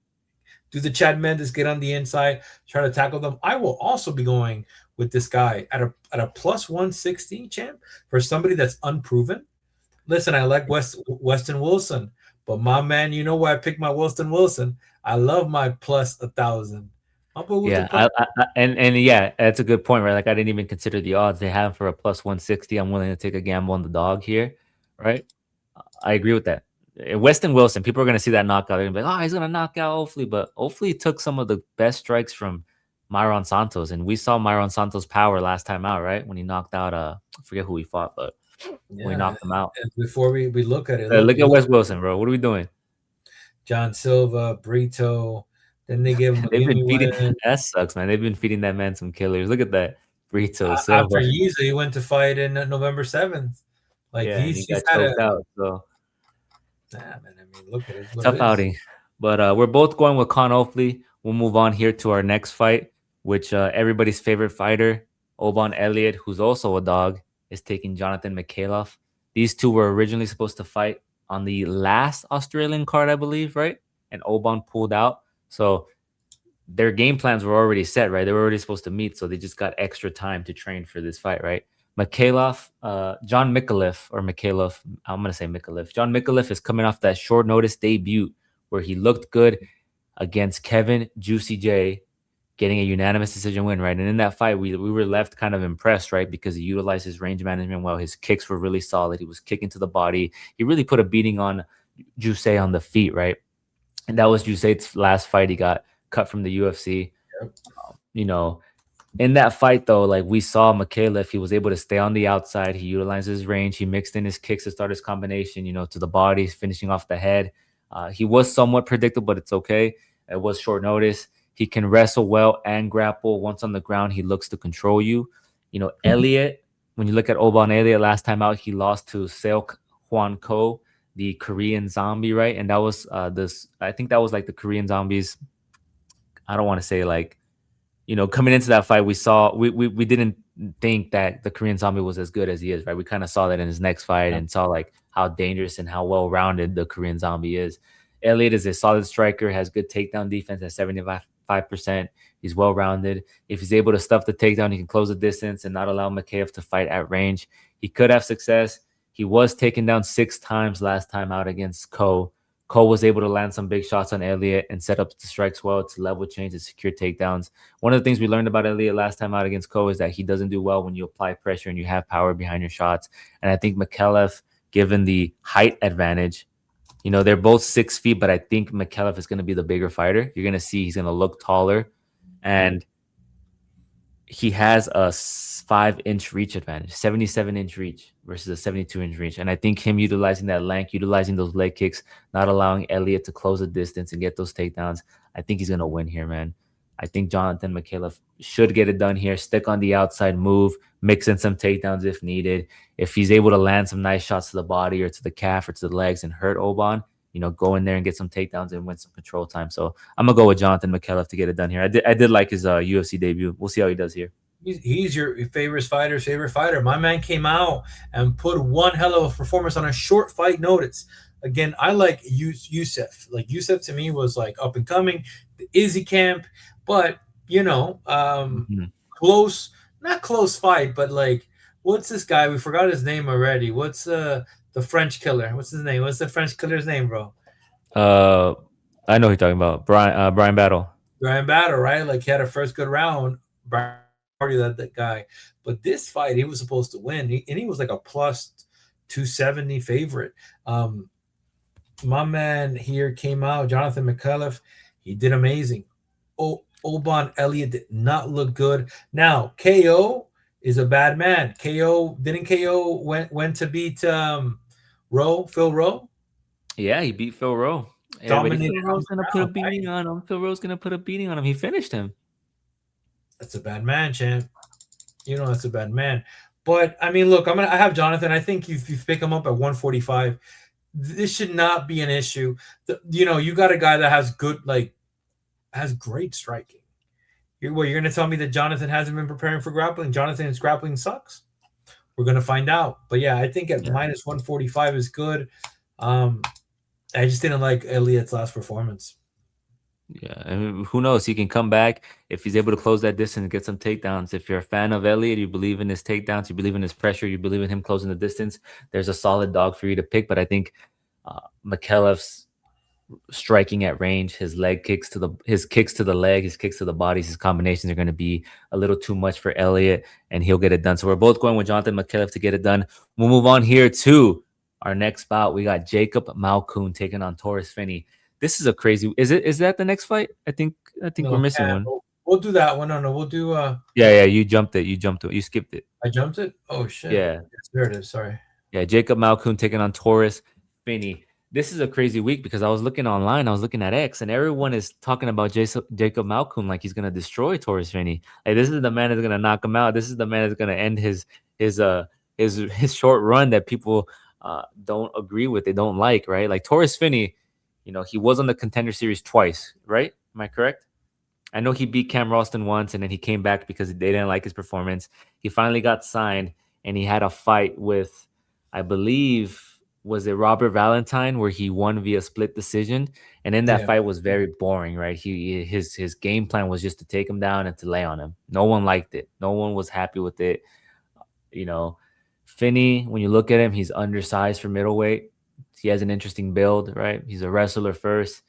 Do the Chad Mendes get on the inside, try to tackle them? I will also be going with this guy at a plus 160 champ for somebody that's unproven. Listen, I like Weston Wilson, but my man, you know why I picked my Weston Wilson? I love my plus 1,000. I'll go with the Yeah, plus. and yeah, that's a good point, right? Like I didn't even consider the odds they have for a plus 160. I'm willing to take a gamble on the dog here, right? I agree with that. Weston Wilson, people are gonna see that knockout. They're gonna be like, "Oh, he's gonna knock out Ofli," but Ofli took some of the best strikes from Myron Santos, and we saw Myron Santos' power last time out, right? When he knocked out, I forget who he fought, but when he Yeah. knocked him out. And before we look at it, Look at Wes Wilson, bro. What are we doing? John Silva, Brito. Then they gave him a They've been gimme feeding. win. That sucks, man. They've been feeding that man some killers. Look at that, Brito After Silva. Yizha, he went to fight in November 7th. Like Yeah, and he he's got had a choked out. So nah, man. I mean, look at it. What it tough is. outing. But we're both going with Con Ofli. We'll move on here to our next fight, which everybody's favorite fighter, Oban Elliott, who's also a dog, is taking Jonathan Micallef. These two were originally supposed to fight on the last Australian card, I believe, right? And Oban pulled out. So their game plans were already set, right? They were already supposed to meet, so they just got extra time to train for this fight, right? Micallef, John Micallef, or Micallef, I'm gonna say Micallef. John Micallef is coming off that short notice debut where he looked good against Kevin Juicy J, getting a unanimous decision win, right? And in that fight, we were left kind of impressed, right? Because he utilized his range management well. His kicks were really solid. He was kicking to the body. He really put a beating on Juice on the feet, right? And that was Juice's last fight. He got cut from the UFC. Yep. You know, in that fight though, like we saw Micallef, he was able to stay on the outside. He utilized his range. He mixed in his kicks to start his combination, to the body, finishing off the head. He was somewhat predictable, but it's okay. It was short notice. He can wrestle well and grapple. Once on the ground, he looks to control you. Elliott, when you look at Oban Elliott last time out, he lost to Seok Hwan Ko, the Korean zombie, right? And that was I think that was like the Korean zombies. I don't want to say like coming into that fight, we didn't think that the Korean Zombie was as good as he is, right? We kind of saw that in his next fight Yep. and saw like how dangerous and how well rounded the Korean Zombie is. Elliott is a solid striker, has good takedown defense at 75%. He's well rounded. If he's able to stuff the takedown, he can close the distance and not allow Micallef to fight at range. He could have success. He was taken down 6 times last time out against Ko. Cole was able to land some big shots on Elliott and set up the strikes well to level change and secure takedowns. One of the things we learned about Elliott last time out against Cole is that he doesn't do well when you apply pressure and you have power behind your shots. And I think Micallef, given the height advantage, they're both 6 feet, but I think Micallef is going to be the bigger fighter. You're going to see he's going to look taller, and he has a 5-inch reach advantage, 77-inch reach versus a 72-inch reach. And I think him utilizing that length, utilizing those leg kicks, not allowing Elliott to close the distance and get those takedowns, I think he's going to win here, man. I think Jonathan Micallef should get it done here. Stick on the outside, move, mix in some takedowns if needed. If he's able to land some nice shots to the body or to the calf or to the legs and hurt Oban, go in there and get some takedowns and win some control time. So I'm gonna go with Jonathan Micallef to get it done here. I did like his UFC debut. We'll see how he does here. He's your favorite fighter. My man came out and put one hell of a performance on a short fight notice. Again, I like Yusef. Like Yusef to me was like up and coming, the Izzy camp, but Mhm. close, not close fight, but like what's this guy? We forgot his name already. What's the French killer? What's his name? What's the French killer's name, bro? Uh, I know who you're talking about. Brian Battle. Ryan Battle, right? Like he had a first good round. Brian Hardy, that guy. But this fight, he was supposed to win, and he was like a plus 270 favorite. My man here came out, Jonathan Micallef. He did amazing. Oban Elliott did not look good. Now KO is a bad man. KO went to beat Phil Rowe. Yeah, he beat Phil Rowe. Everybody dominated Phil on Rose the gonna put a ground, beating right? on him. Phil Rose gonna put a beating on him. He finished him. That's a bad man, champ. You know that's a bad man. But I mean, look, I have Jonathan. I think if you pick him up at 145, this should not be an issue. You got a guy that has has great striking. You're going to tell me that Jonathan hasn't been preparing for grappling? Jonathan's grappling sucks. We're going to find out. But yeah, I think at Yeah. minus 145 is good. Um, I just didn't like Elliott's last performance. Yeah, I mean, who knows? He can come back if he's able to close that distance and get some takedowns. If you're a fan of Elliott, you believe in his takedowns, you believe in his pressure, you believe in him closing the distance. There's a solid dog for you to pick. But I think Micallef's striking at range, his kicks to the leg, his kicks to the bodies, his combinations are going to be a little too much for Elliott, and he'll get it done. So we're both going with Jonathan Micallef to get it done. We'll move on here to our next bout. We got Jacob Malkoun taking on Taurus Finney. This is a crazy. Is that the next fight? I think we're No, missing Cam, one. we'll do that one. No, we'll do. Yeah. You jumped it. You jumped it. You skipped it. I jumped it. Oh shit! Yeah. Yes, there it is. Sorry. Yeah, Jacob Malkoun taking on Taurus Finney. This is a crazy week because I was looking online, I was looking at X, and everyone is talking about Jacob Malkoun like he's gonna destroy Taurus Finney. Like this is the man that's gonna knock him out. This is the man that's gonna end his his short run that people don't agree with. They don't like, right? Like Taurus Finney, he was on the Contender Series twice, right? Am I correct? I know he beat Cam Rowston once, and then he came back because they didn't like his performance. He finally got signed, and he had a fight with, I believe, was it Robert Valentine, where he won via split decision. And then that Yeah. fight was very boring, right? His game plan was just to take him down and to lay on him. No one liked it. No one was happy with it. You know, Finney, when you look at him, he's undersized for middleweight. He has an interesting build, right? He's a wrestler first.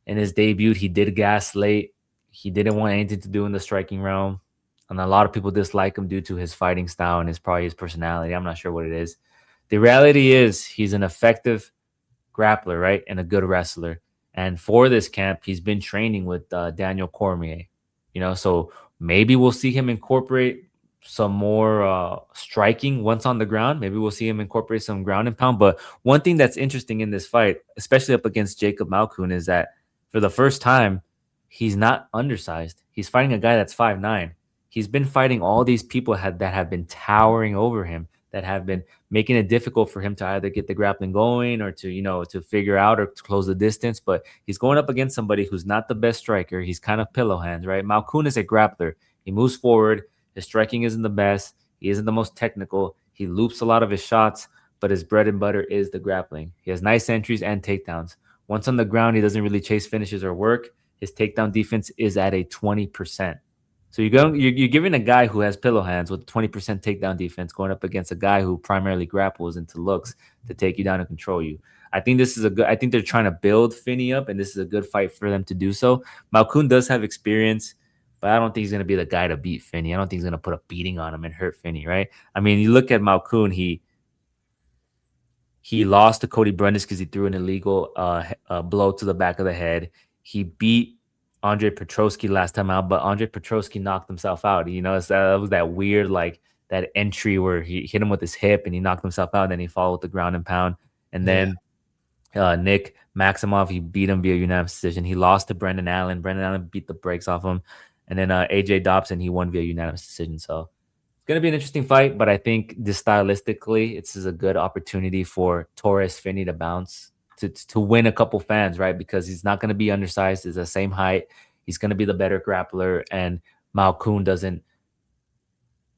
In his debut, he did gas late. He didn't want anything to do in the striking realm. And a lot of people dislike him due to his fighting style and probably his personality. I'm not sure what it is. The reality is he's an effective grappler, right? And a good wrestler. And for this camp, he's been training with Daniel Cormier, so maybe we'll see him incorporate some more striking once on the ground. Maybe we'll see him incorporate some ground and pound. But one thing that's interesting in this fight, especially up against Jacob Malkoun, is that for the first time, he's not undersized. He's fighting a guy that's 5'9". He's been fighting all these people that have been towering over him, that have been making it difficult for him to either get the grappling going or to figure out or to close the distance. But he's going up against somebody who's not the best striker. He's kind of pillow hands, right? Malkoun is a grappler. He moves forward. His striking isn't the best. He isn't the most technical. He loops a lot of his shots, but his bread and butter is the grappling. He has nice entries and takedowns. Once on the ground, he doesn't really chase finishes or work. His takedown defense is at a 20%. So you're giving a guy who has pillow hands with 20% takedown defense going up against a guy who primarily grapples into looks to take you down and control you. I think I think they're trying to build Finney up, and this is a good fight for them to do so. Malkoun does have experience, but I don't think he's going to be the guy to beat Finney. I don't think he's going to put a beating on him and hurt Finney, right? I mean, you look at Malkoun, he lost to Cody Brundage because he threw an illegal blow to the back of the head. He beat Andre Petroski last time out, but Andre Petroski knocked himself out. That was that weird, like that entry where he hit him with his hip and he knocked himself out. And then he followed the ground and pound. And Yeah. then Nick Maximov, he beat him via unanimous decision. He lost to Brendan Allen. Brendan Allen beat the brakes off him. And then AJ Dobson, he won via unanimous decision. So it's going to be an interesting fight, but I think this stylistically, it's a good opportunity for Taurus Finney to bounce, to win a couple fans, right? Because he's not going to be undersized. He's the same height. He's going to be the better grappler, and Malkoun doesn't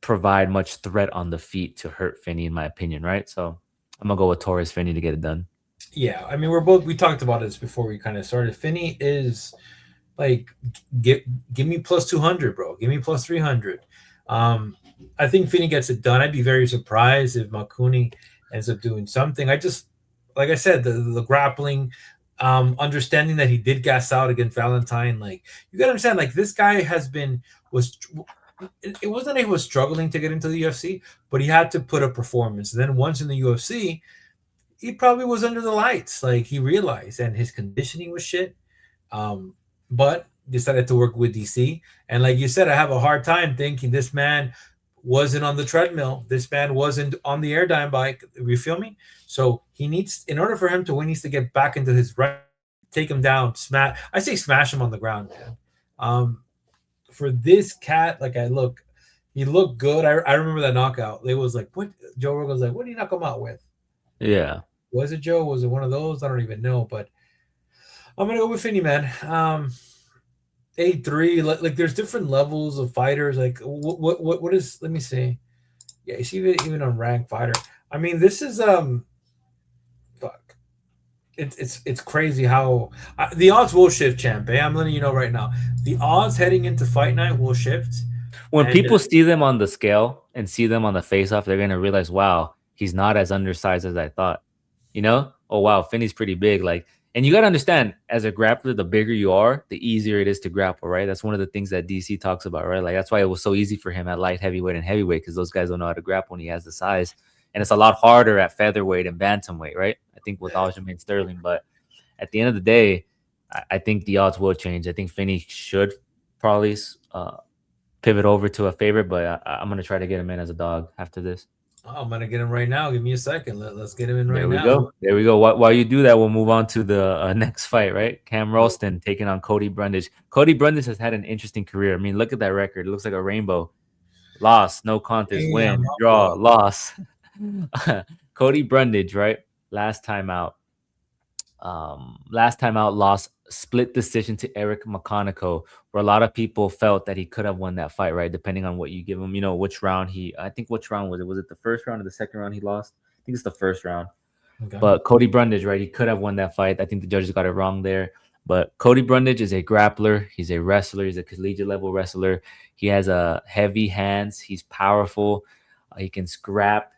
provide much threat on the feet to hurt Finney, in my opinion, right? So I'm going to go with Taurus Finney to get it done. Yeah. I mean, we talked about this before we kind of started. Finney is like, give me plus 200, bro. Give me plus 300. I think Finney gets it done. I'd be very surprised if Malkoun ends up doing something. Like I said, the grappling, understanding that he did gas out against Valentine. Like, you gotta understand, like, this guy it wasn't that he was struggling to get into the UFC, but he had to put a performance. And then once in the UFC, he probably was under the lights. Like, he realized, and his conditioning was shit. But decided to work with DC. And like you said, I have a hard time thinking this man wasn't on the treadmill. This man wasn't on the airdyne bike. You feel me? So in order for him to win, he needs to get back into his right. take him down, smash. I say smash him on the ground, man. For this cat, like he looked good. I remember that knockout. It was like, what Joe Rogan's like, what did he knock him out with? Yeah. Was it Joe? Was it one of those? I don't even know. But I'm gonna go with Finney, man. 8-3. Like there's different levels of fighters. Like what is? Let me see. Yeah, you see even on ranked fighter. I mean, this is fuck. It's crazy how the odds will shift, champ. I'm letting you know right now. The odds heading into fight night will shift, When and people see them on the scale and see them on the face off, they're gonna realize, wow, he's not as undersized as I thought. You know? Oh wow, Finney's pretty big. Like, and you gotta understand, as a grappler, the bigger you are, the easier it is to grapple, right? That's one of the things that DC talks about, right? Like that's why it was so easy for him at light heavyweight and heavyweight, because those guys don't know how to grapple when he has the size. And it's a lot harder at featherweight and bantamweight, right? I think with Aljamain Sterling. But at the end of the day, I think the odds will change. I think Finney should probably pivot over to a favorite, but I'm gonna try to get him in as a dog after this. oh, I'm gonna get him right now. Give me a second. Let's get him in right There we now. go. There we go. While you do that, we'll move on to the next fight, right? Cam Rowston taking on Cody Brundage. Cody Brundage has had an interesting career. I mean, look at that record. It looks like a rainbow. Loss, no contest, Damn, win, draw, loss. Cody Brundage, right? Last time out. Last time out, lost split decision to Eric McConaughey, where a lot of people felt that he could have won that fight, right? Depending on what you give him, you know, which round I think which round was it? Was it the first round or the second round he lost? I think it's the first round. Okay. But Cody Brundage, right? He could have won that fight. I think the judges got it wrong there. But Cody Brundage is a grappler. He's a wrestler. He's a collegiate level wrestler. He has heavy hands. He's powerful. He can scrap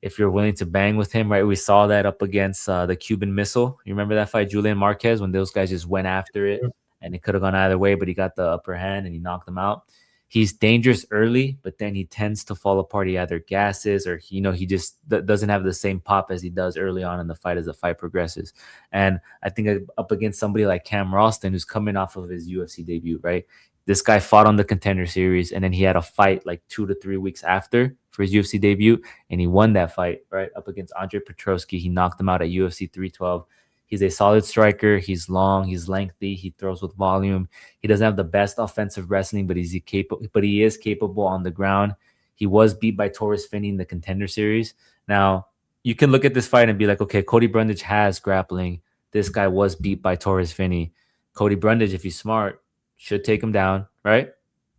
if you're willing to bang with him, right? We saw that up against the Cuban Missile. You remember that fight, Julian Marquez, when those guys just went after it and it could have gone either way, but he got the upper hand and he knocked them out. He's dangerous early, but then he tends to fall apart. He either gasses or he just doesn't have the same pop as he does early on in the fight as the fight progresses. And I think up against somebody like Cam Rowston, who's coming off of his UFC debut, right? This guy fought on the Contender Series, and then he had a fight like 2 to 3 weeks after for his UFC debut, and he won that fight, right, up against Andre Petroski. He knocked him out at UFC 312. He's a solid striker. He's long. He's lengthy. He throws with volume. He doesn't have the best offensive wrestling, but he is capable on the ground. He was beat by Taurus Finney in the Contender Series. Now, you can look at this fight and be like, okay, Cody Brundage has grappling. This guy was beat by Taurus Finney. Cody Brundage, if he's smart, should take him down, right?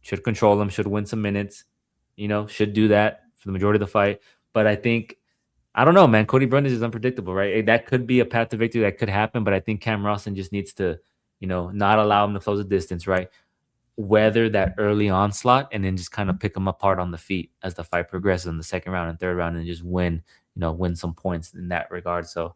Should control him, should win some minutes, should do that for the majority of the fight. But I think, I don't know, man. Cody Brundage is unpredictable, right? That could be a path to victory. That could happen. But I think Cam Rowston just needs to, not allow him to close the distance, right? Weather that early onslaught and then just kind of pick him apart on the feet as the fight progresses in the second round and third round and just win some points in that regard. So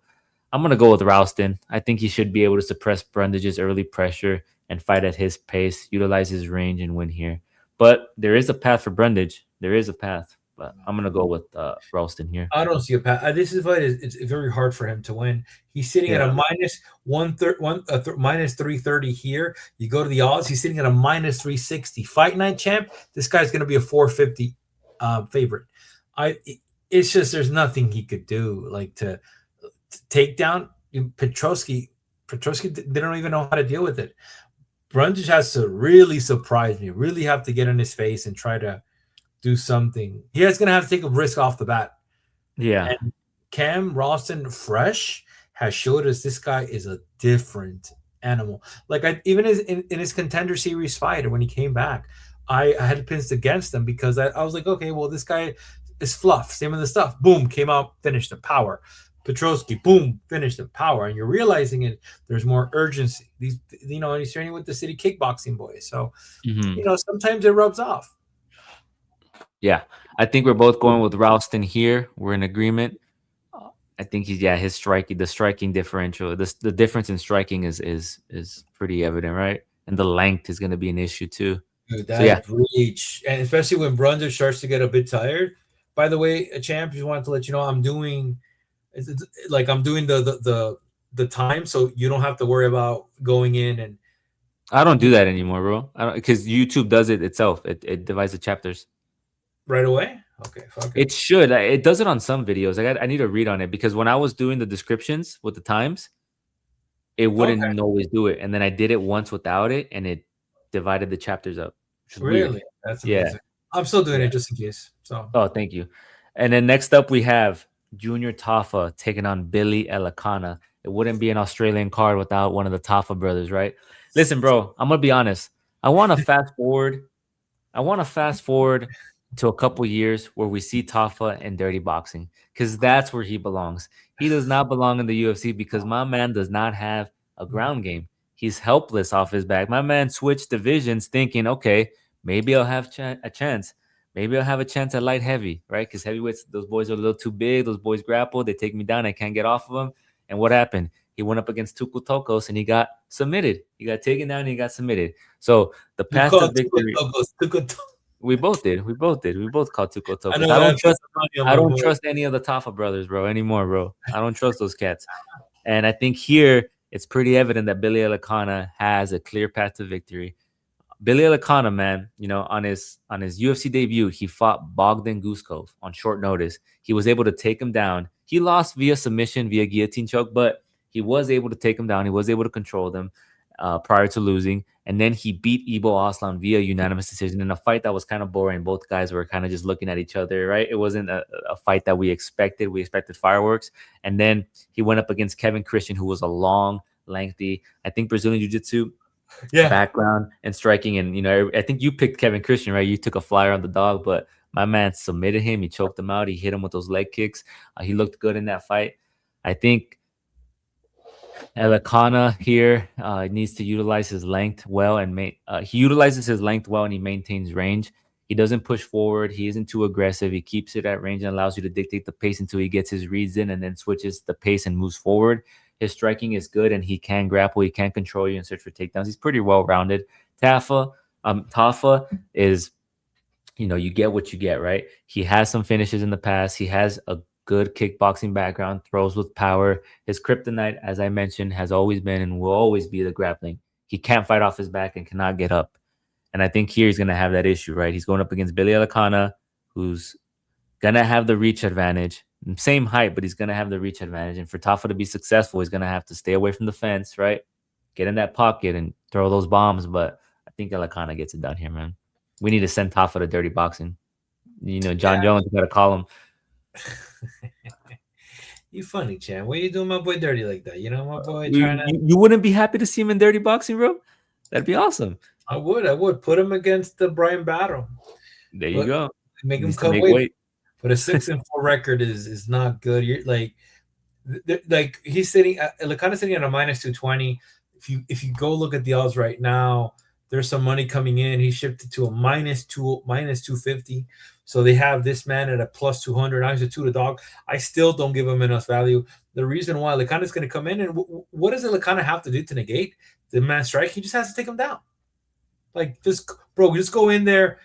I'm going to go with Rowston. I think he should be able to suppress Brundage's early pressure and fight at his pace, utilize his range, and win here. But there is a path for Brundage. There is a path. But I'm going to go with Rowston here. I don't see a path. This is fight. It's very hard for him to win. He's sitting at a minus 330 here. You go to the odds. He's sitting at a minus 360. Fight night champ. This guy's going to be a 450 favorite. It's just there's nothing he could do like to take down Petroski. Petroski, they don't even know how to deal with it. Brundage has to really surprise me. Really have to get in his face and try to do something. He is going to have to take a risk off the bat. Yeah. And Cam Rowston, fresh, has showed us this guy is a different animal. Like even in his Contender Series fight, when he came back, I had pins against him because I was like, okay, well, this guy is fluff. Same with the stuff. Boom, came out, finished the power. Petroski, boom, finished the power. And you're realizing it. There's more urgency. And he's training with the city kickboxing boys. So, sometimes it rubs off. Yeah, I think we're both going with Rowston here. We're in agreement. I think his striking differential, the difference in striking is pretty evident, right? And the length is going to be an issue too. Dude, that reach, and especially when Brundage starts to get a bit tired. By the way, a champ, just wanted to let you know I'm doing the time, so you don't have to worry about going in and. I don't do that anymore, bro. I don't, because YouTube does it itself. It divides the chapters. Right away? Okay. It should. It does it on some videos. I need to read on it because when I was doing the descriptions with the times, it Okay, wouldn't always do it. And then I did it once without it, and it divided the chapters up, which is weird. really, that's Yeah, amazing. I'm still doing yeah. it just in case. So Oh, thank you. And then next up, we have Junior Tafa taking on Billy Elekana. It wouldn't be an Australian card without one of the Tafa brothers, right? Listen, bro, I'm gonna be honest. I want to fast forward I want to fast forward to a couple years where we see Tafa in dirty boxing because that's where he belongs. He does not belong in the UFC because my man does not have a ground game. He's helpless off his back. My man switched divisions thinking, okay, maybe I'll have a chance. Maybe I'll have a chance at light heavy, right? Because heavyweights, those boys are a little too big. Those boys grapple. They take me down. I can't get off of them. And what happened? He went up against Tuku Tokos and he got submitted. He got taken down and he got submitted. So the you path to call Tuco victory, Tocos Tuco. we both did. We both did. We both called Tuco I Tokos. know I have some money on I my don't boy. trust any of the Tafa brothers, bro, anymore, bro. I don't trust those cats. And I think here it's pretty evident that Billy Elekana has a clear path to victory. Billy Elekana, man, on his UFC debut, he fought Bogdan Guskov on short notice. He was able to take him down. He lost via submission, via guillotine choke, but he was able to take him down. He was able to control them prior to losing. And then he beat Ibo Aslan via unanimous decision in a fight that was kind of boring. Both guys were kind of just looking at each other, right? It wasn't a fight that we expected. We expected fireworks. And then he went up against Kevin Christian, who was a long, lengthy, I think Brazilian Jiu Jitsu Yeah, background and striking. And I think you picked Kevin Christian, right? You took a flyer on the dog, but my man submitted him. He choked him out. He hit him with those leg kicks. He looked good in that fight. I think Elekana here needs to utilize his length well, and he utilizes his length well, and he maintains range. He doesn't push forward. He isn't too aggressive. He keeps it at range and allows you to dictate the pace until he gets his reads in, and then switches the pace and moves forward. His striking is good, and he can grapple. He can control you and search for takedowns. He's pretty well rounded. Tafa is, you get what you get, right? He has some finishes in the past. He has a good kickboxing background, throws with power. His kryptonite, as I mentioned, has always been and will always be the grappling. He can't fight off his back and cannot get up. And I think here he's going to have that issue, right? He's going up against Billy Elekana, who's going to have the reach advantage. Same height, but he's going to have the reach advantage. And for Tafa to be successful, he's going to have to stay away from the fence, right? Get in that pocket and throw those bombs. But I think Elekana gets it done here, man. We need to send Tafa to dirty boxing. John yeah. Jones got to call him. You funny, Chan. Why you doing my boy dirty like that? You know, my boy You, trying to. you, you wouldn't be happy to see him in dirty boxing, bro? That'd be awesome. I would put him against the Brian Battle, There you but go. make He him needs to cut make weight. weight. But a 6-4 record is not good. You're like he's sitting at Elekana sitting at a -220. If you go look at the odds right now, there's some money coming in. He shipped it to a -250. So they have this man at a +200. Now he's a 2 to dog. I still don't give him enough value. The reason why Elekana is going to come in, and what does Elekana have to do to negate the man strike? He just has to take him down. Like, just go in there,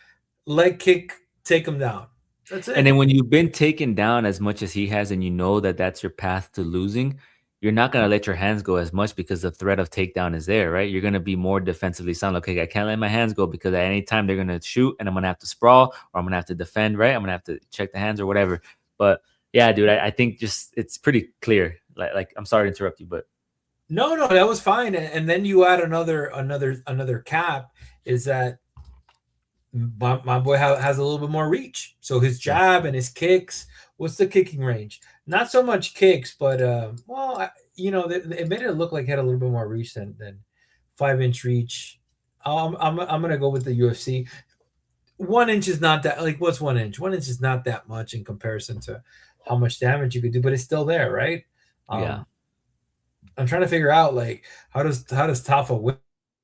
leg kick, take him down. That's And it. then when you've been taken down as much as he has, and you know that that's your path to losing, you're not going to let your hands go as much because the threat of takedown is there, right? You're going to be more defensively sound. Okay, I can't let my hands go because at any time they're going to shoot and I'm going to have to sprawl or I'm going to have to defend, right? I'm going to have to check the hands or whatever. But yeah, dude, I think just it's pretty clear. Like I'm sorry to interrupt you, but No, that was fine. And then you add another cap is that my boy has a little bit more reach. So his yeah, jab and his kicks. What's the kicking range? Not so much kicks, but it made it look like he had a little bit more reach than 5-inch reach. I'm gonna go with the UFC. 1 inch is not that, like, what's 1 inch? 1 inch is not that much in comparison to how much damage you could do, but it's still there, right? yeah. Um, I'm trying to figure out, like, how does Tafa win?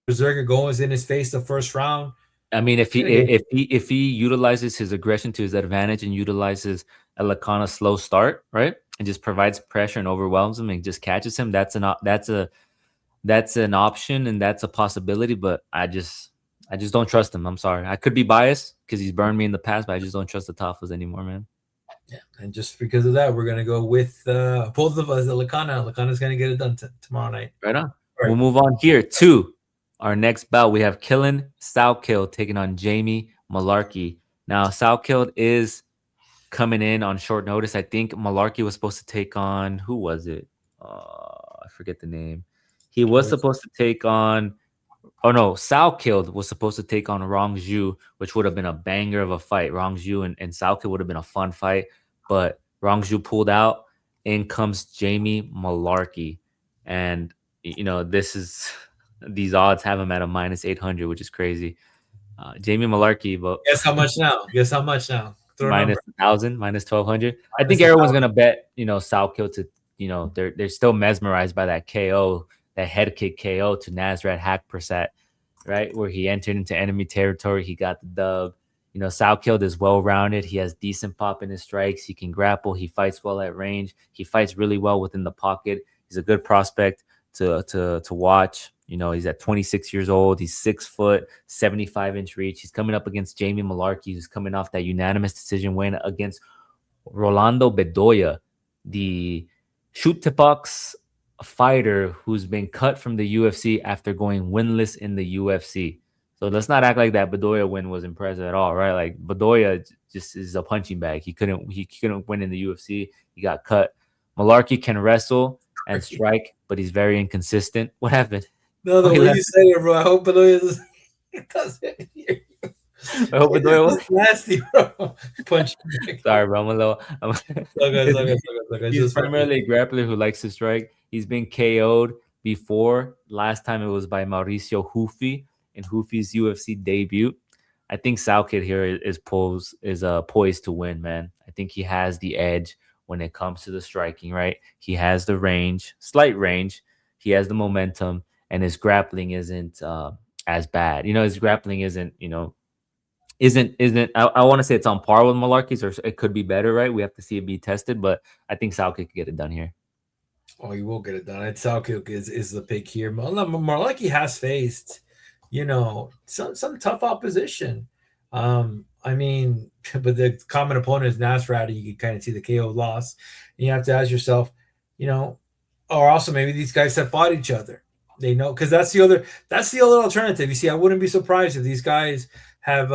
Berserker goes in his face the first round. I mean, if He's he gonna get. if he utilizes his aggression to his advantage and utilizes a Lakana slow start, right, and just provides pressure and overwhelms him and just catches him, that's an option and that's a possibility. But I just don't trust him. I'm sorry. I could be biased because he's burned me in the past, but I just don't trust the Tafas anymore, man. Yeah, and just because of that, we're gonna go with both of us. Lakana. Lakana's gonna get it done tomorrow night. Right on. All We'll right. move on here to our next bout. We have Killen Salkilld taking on Jamie Mullarkey. Now, Salkilld is coming in on short notice. I think Mullarkey was supposed to take on, who was it? I forget the name. He was supposed to take on. Oh no, Salkilld was supposed to take on Rongju, which would have been a banger of a fight. Rongju and Salkilld would have been a fun fight, but Rongju pulled out. In comes Jamie Mullarkey, and this is these odds have him at a -800, which is crazy. Jamie Mullarkey, but Guess how much now? Guess how much now? Throw a number. -1,000, -1,200. I think Minus everyone's 1,000. gonna bet Salkilld to they're still mesmerized by that KO, that head kick KO to Nasrat Hakprasad, right? Where he entered into enemy territory, he got the dub. Salkilld is well rounded. He has decent pop in his strikes. He can grapple. He fights well at range. He fights really well within the pocket. He's a good prospect to watch. He's at 26 years old. He's 6 foot, 75-inch reach. He's coming up against Jamie Mullarkey, who's coming off that unanimous decision win against Rolando Bedoya, the shoot-to-box fighter who's been cut from the UFC after going winless in the UFC. So let's not act like that Bedoya win was impressive at all, right? Like Bedoya just is a punching bag. He couldn't win in the UFC. He got cut. Mullarkey can wrestle and strike, but he's very inconsistent. What happened? No, the way you say it, bro. I hope Bedoya doesn't hear you. I hope Bedoya was nasty, bro. Punch. Sorry, bro. I'm a little. He's He's primarily a grappler who likes to strike. He's been KO'd before. Last time it was by Mauricio Ruffy in Ruffy's UFC debut. I think Salkilld here is poised to win, man. I think he has the edge when it comes to the striking, right? He has the range, slight range. He has the momentum, and his grappling isn't as bad. His grappling isn't I want to say it's on par with Mullarkey's, or it could be better, right? We have to see it be tested, but I think Salkilld could get it done here. Oh, you will get it done. Salkilld is the pick here. Mullarkey has faced, some tough opposition. I mean, but the common opponent is Nasrat. You can kind of see the KO loss. And you have to ask yourself, or also maybe these guys have fought each other. They know, because that's the other alternative. You see, I wouldn't be surprised if these guys have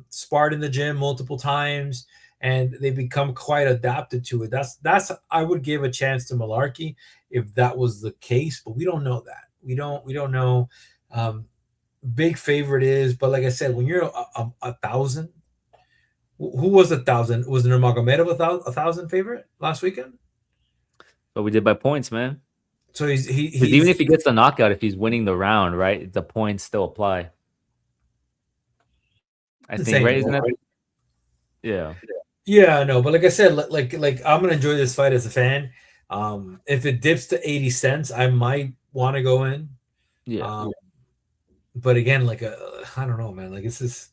sparred in the gym multiple times and they become quite adapted to it. That's I would give a chance to Mullarkey if that was the case, but we don't know that. We don't know. Big favorite is, but like I said, when you're a 1,000, who was 1,000? Was Nurmagomedov a 1,000 favorite last weekend? But we did by points, man. So he's even if he gets the knockout, if he's winning the round, right, the points still apply. I think, right? Isn't that? Yeah. Yeah, no, but like I said, like I'm gonna enjoy this fight as a fan. If it dips to 80 cents, I might want to go in. Yeah. But again, I don't know, man. Like it's just,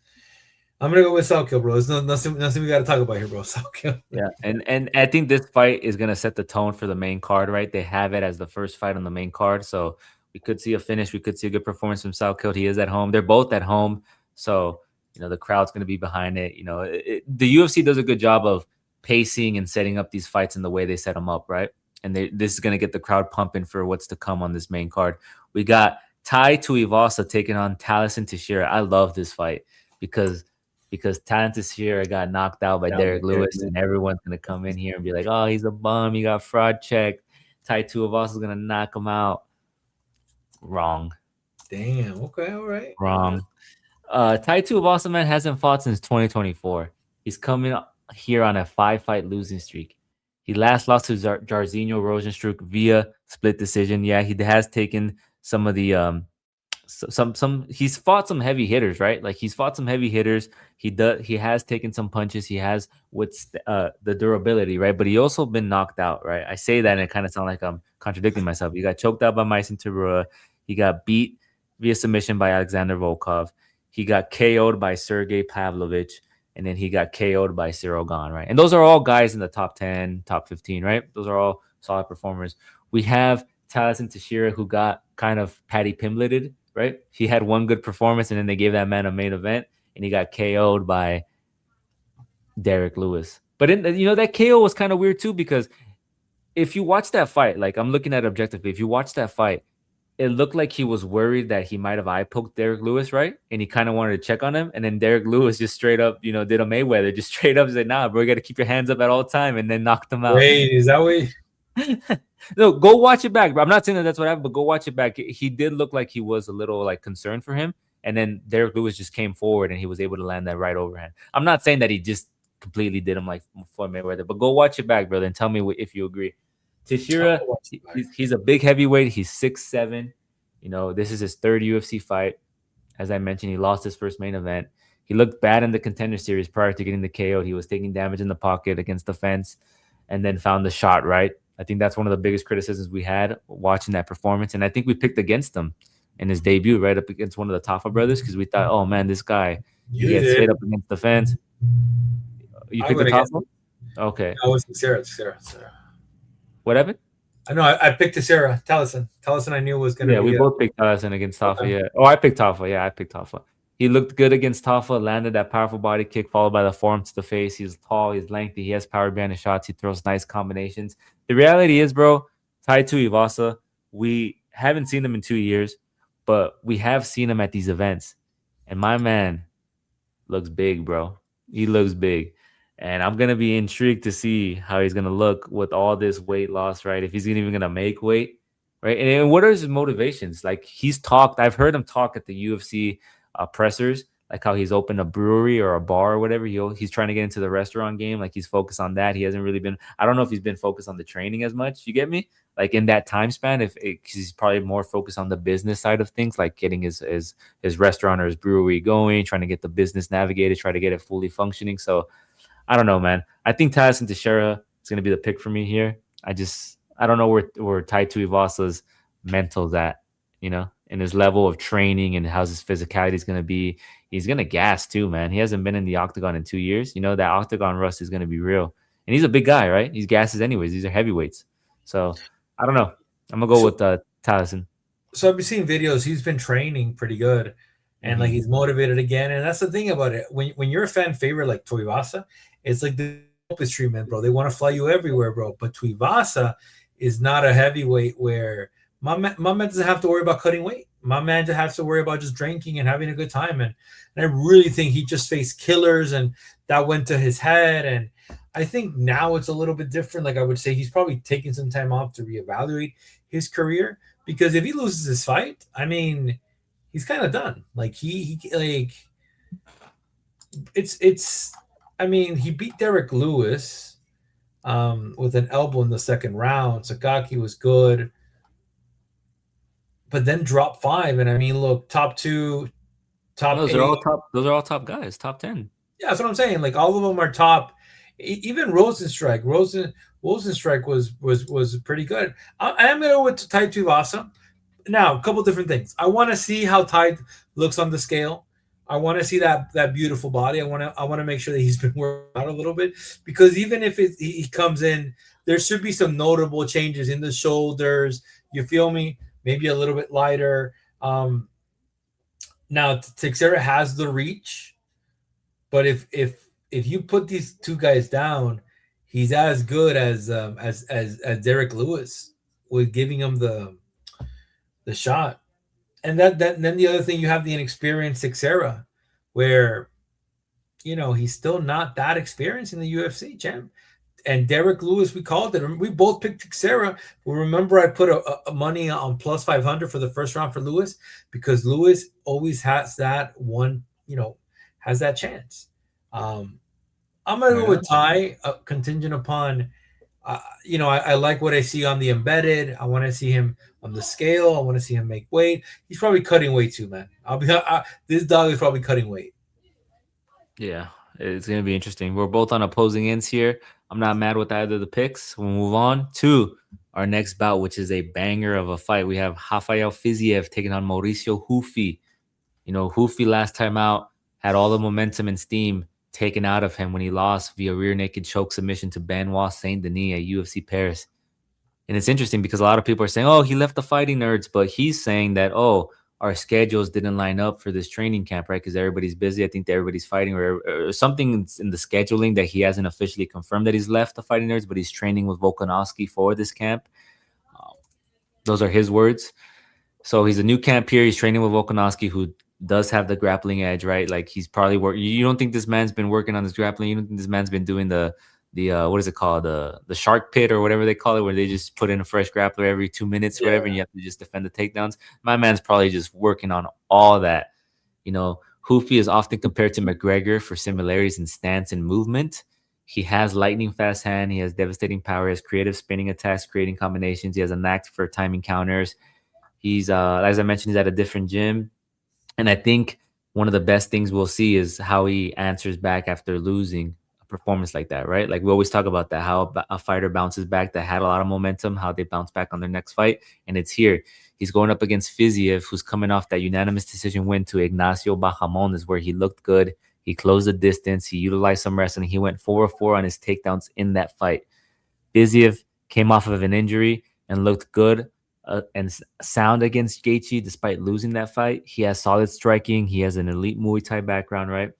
I'm gonna go with Salkilld, bro. There's nothing we got to talk about here, bro. Salkilld. Yeah, and I think this fight is gonna set the tone for the main card, right? They have it as the first fight on the main card, so we could see a finish. We could see a good performance from Salkilld. He is at home. They're both at home, so the crowd's gonna be behind it. The UFC does a good job of pacing and setting up these fights in the way they set them up, right? And this is gonna get the crowd pumping for what's to come on this main card. We got Tuivasa taking on Taliesin Teixeira. I love this fight because Taliesin Teixeira got knocked out by Derek Lewis, and everyone's gonna come in here and be like, "Oh, he's a bum. He got fraud checked. Tuivasa is gonna knock him out." Wrong. Damn. Okay. All right. Wrong. Tuivasa, man, hasn't fought since 2024. He's coming here on a 5-fight losing streak. He last lost to Jairzinho Rozenstruik via split decision. Yeah, he has taken some of the he's fought some heavy hitters, right? Like he's fought some heavy hitters. He has taken some punches. He has the durability, right? But he also been knocked out, right? I say that and it kind of sounds like I'm contradicting myself. He got choked out by Myson Terura. He got beat via submission by Alexander Volkov. He got KO'd by Sergey Pavlovich, and then he got KO'd by Cyril Gane, right? And those are all guys in the top 10, top 15, right? Those are all solid performers. We have Taliesin Teixeira, who got kind of Patty Pimbletted, right? He had one good performance, and then they gave that man a main event, and he got KO'd by Derek Lewis. But that KO was kind of weird too, because if you watch that fight, like I'm looking at it objectively, if you watch that fight, it looked like he was worried that he might have eye poked Derek Lewis, right? And he kind of wanted to check on him. And then Derek Lewis just straight up, did a Mayweather, just straight up said, "Nah, bro, you got to keep your hands up at all time," and then knocked him out. Wait, is that way? No, go watch it back. I'm not saying that that's what happened, but go watch it back. He did look like he was a little like concerned for him, and then Derek Lewis just came forward and he was able to land that right overhand. I'm not saying that he just completely did him like Floyd Mayweather, but go watch it back, brother, and tell me if you agree. I'll Teixeira, watch it back. he's a big heavyweight. He's 6'7". You know, this is his third UFC fight. As I mentioned, he lost his first main event. He looked bad in the contender series prior to getting the KO. He was taking damage in the pocket against the fence and then found the shot right. I think that's one of the biggest criticisms we had watching that performance. And I think we picked against him in his debut, right up against one of the Tafa brothers, because we thought, oh man, this guy, he You gets did. hit up against the fence. You I picked the went against. Tafa? Okay. I was Texeira. Texeira. What happened? I know. I picked Texeira. Tellison. Tellison. I knew was going to Yeah, we be. both picked Tyson against Tafa. Okay. Yeah. Oh, I picked Tafa. Yeah, I picked Tafa. He looked good against Tafa, landed that powerful body kick followed by the forearm to the face. He's tall, he's lengthy, he has power behind his shots, he throws nice combinations. The reality is, bro, Tai Tuivasa, we haven't seen him in 2 years, but we have seen him at these events. And my man looks big, bro. He looks big. And I'm gonna be intrigued to see how he's gonna look with all this weight loss, right? If he's even gonna make weight, right? And what are his motivations? Like he's talked, I've heard him talk at the UFC pressers, like how he's opened a brewery or a bar or whatever. He's trying to get into the restaurant game. Like he's focused on that. He hasn't really been. I don't know if he's been focused on the training as much. You get me? Like in that time span, if he's probably more focused on the business side of things, like getting his restaurant or his brewery going, trying to get the business navigated, try to get it fully functioning. So I don't know, man. I think Tyson Teixeira is going to be the pick for me here. I don't know where Tai Tuivasa's mental's at, you know, and his level of training and how's his physicality is going to be. He's going to gas too, man. He hasn't been in the octagon in 2 years. You know, that octagon rust is going to be real. And he's a big guy, right? He's gases anyways. These are heavyweights. So I don't know. I'm going to go So, with Tyson. so I've been seeing videos. He's been training pretty good, and like Mm-hmm. he's motivated again. And that's the thing about it. When you're a fan favorite like Tuivasa, it's like the Lopes treatment, bro. They want to fly you everywhere, bro. But Tuivasa is not a heavyweight where my man doesn't have to worry about cutting weight. My man just has to worry about just drinking and having a good time. And I really think he just faced killers, and that went to his head. And I think now it's a little bit different. Like I would say, he's probably taking some time off to reevaluate his career, because if he loses his fight, I mean, he's kind of done. Like he like it's. I mean, he beat Derek Lewis with an elbow in the second round. Sakaki was good, but then dropped five. And I mean, look, top two, top Those are eight. all top. Those are all top guys. Top 10. Yeah, that's what I'm saying. Like all of them are top. Even Rosenstrike was pretty good. I am gonna go with Tai Tuivasa. Now, a couple different things. I want to see how Tide looks on the scale. I want to see that beautiful body. I want to make sure that he's been working out a little bit, because even if he comes in, there should be some notable changes in the shoulders. You feel me? Maybe a little bit lighter. Now Texeira has the reach, but if you put these two guys down, he's as good as Derek Lewis with giving him the shot. And then the other thing, you have the inexperienced Texeira, where he's still not that experienced in the UFC, champ. And Derek Lewis, we called it. We both picked Texeira. Well, remember, I put a money on plus 500 for the first round for Lewis, because Lewis always has that one, has that chance. I'm gonna go with Ty, contingent upon, I like what I see on the embedded. I want to see him on the scale. I want to see him make weight. He's probably cutting weight too, man. This dog is probably cutting weight. Yeah, it's gonna be interesting. We're both on opposing ends here. I'm not mad with either of the picks. We'll move on to our next bout, which is a banger of a fight. We have Rafael Fiziev taking on Mauricio Ruffy. You know, Ruffy last time out had all the momentum and steam taken out of him when he lost via rear naked choke submission to Benoit Saint Denis at UFC Paris. And it's interesting because a lot of people are saying, oh, he left the fighting nerds, but he's saying that, oh, our schedules didn't line up for this training camp, right? Because everybody's busy. I think that everybody's fighting, or something in the scheduling that he hasn't officially confirmed that he's left the fighting nerds, but he's training with Volkanovski for this camp. Those are his words. So he's a new camp here. He's training with Volkanovski, who does have the grappling edge, right? Like he's probably you don't think this man's been working on his grappling? You don't think this man's been doing the what is it called, the shark pit or whatever they call it, where they just put in a fresh grappler every 2 minutes or whatever, and you have to just defend the takedowns. My man's probably just working on all that. Hoofy is often compared to McGregor for similarities in stance and movement. He has lightning fast hand. He has devastating power. He has creative spinning attacks, creating combinations. He has a knack for timing counters. He's as I mentioned, he's at a different gym. And I think one of the best things we'll see is how he answers back after losing a performance like that, right? Like we always talk about that, how a fighter bounces back that had a lot of momentum, how they bounce back on their next fight. And it's here. He's going up against Fiziev, who's coming off that unanimous decision win to Ignacio Bahamondes, where he looked good. He closed the distance. He utilized some wrestling. He went 4-4 on his takedowns in that fight. Fiziev came off of an injury and looked good and sound against Gaethje despite losing that fight. He has solid striking. He has an elite Muay Thai background, right?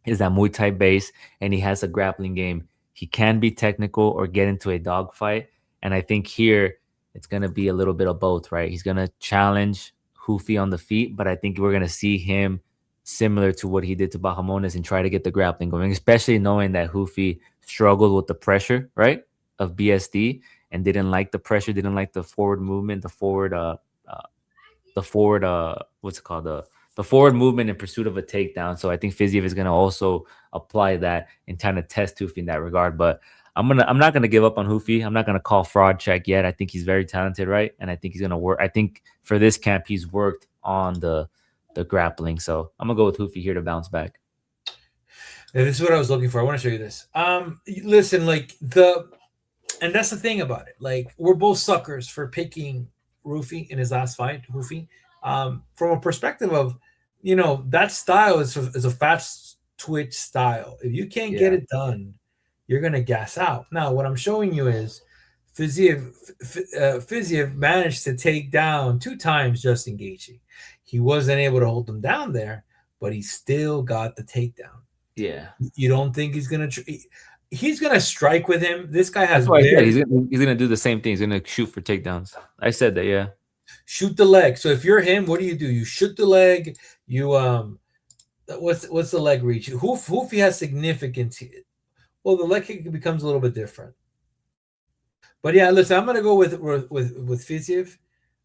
Is that Muay Thai base, and he has a grappling game. He can be technical or get into a dogfight. And I think here it's going to be a little bit of both, right? He's going to challenge Hoofy on the feet, but I think we're going to see him similar to what he did to Bahamondes and try to get the grappling going, especially knowing that Hoofy struggled with the pressure, right, of BSD and didn't like the pressure, didn't like the forward movement, what's it called, the forward movement in pursuit of a takedown. So I think Fiziev is going to also apply that and kind of test Hoofy in that regard. But I'm not gonna give up on Hoofy. I'm not gonna call fraud check yet. I think he's very talented, right? And I think he's gonna work. I think for this camp, he's worked on the grappling. So I'm gonna go with Hoofy here to bounce back. Yeah, this is what I was looking for. I want to show you this. Listen, and that's the thing about it. Like, we're both suckers for picking Ruffy in his last fight, Hoofy. From a perspective of, that style is a fast twitch style. If you can't get it done, you're going to gas out. Now, what I'm showing you is Fiziev managed to take down 2 times Justin Gaethje. He wasn't able to hold him down there, but he still got the takedown. Yeah. You don't think he's going to he's going to strike with him? This guy has That's why I said he's going to do the same thing. He's going to shoot for takedowns. I said that, yeah. Shoot the leg. So if you're him, what do? You shoot the leg. You what's the leg reach? Hoofy has significance. Well, the leg kick becomes a little bit different. But yeah, listen, I'm gonna go with Fiziev.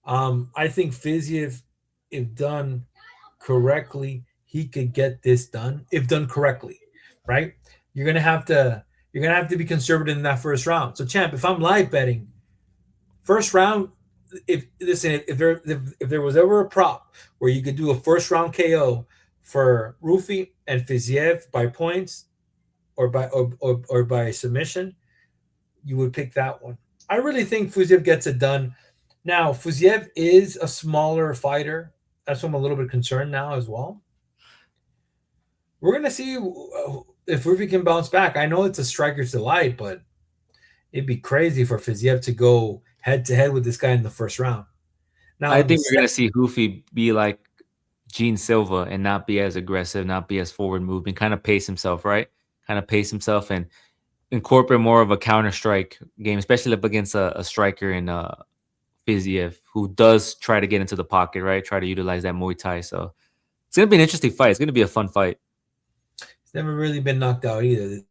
I think Fiziev, if done correctly, he could get this done. If done correctly, right? You're gonna have to be conservative in that first round. So, champ, if I'm live betting, first round, if there was ever a prop where you could do a first round KO for Ruffy and Fiziev by points or by submission, you would pick that one. I really think Fiziev gets it done. Now, Fiziev is a smaller fighter. That's why I'm a little bit concerned now as well. We're going to see if Ruffy can bounce back. I know it's a striker's delight, but it'd be crazy for Fiziev to go head-to-head with this guy in the first round. Now, I think we're going to see Hoofy be like Gene Silva and not be as aggressive, not be as forward moving, kind of pace himself, right? Kind of pace himself and incorporate more of a counter strike game, especially up against a striker in Fiziev, who does try to get into the pocket, right? Try to utilize that Muay Thai. So it's going to be an interesting fight. It's going to be a fun fight. He's never really been knocked out either,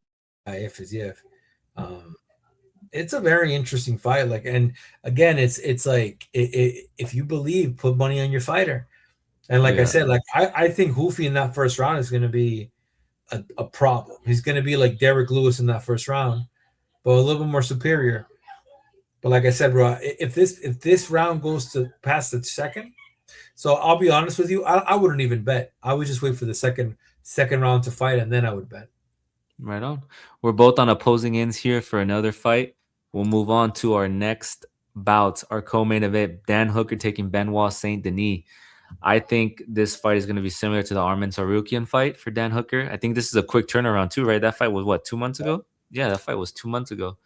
Fiziev. It's a very interesting fight. Like, and again, it's like if you believe, put money on your fighter. And like I said, like I think Hoofy in that first round is going to be a problem. He's going to be like Derek Lewis in that first round, but a little bit more superior. But like I said, bro, if this round goes to past the second, so I'll be honest with you, I wouldn't even bet. I would just wait for the second round to fight, and then I would bet. Right on. We're both on opposing ends here for another fight. We'll move on to our next bout, our co-main event, Dan Hooker taking Benoit Saint Denis. I think this fight is going to be similar to the Arman Tsarukyan fight for Dan Hooker. I think this is a quick turnaround too, right? That fight was what, 2 months ago? Yeah, that fight was 2 months ago.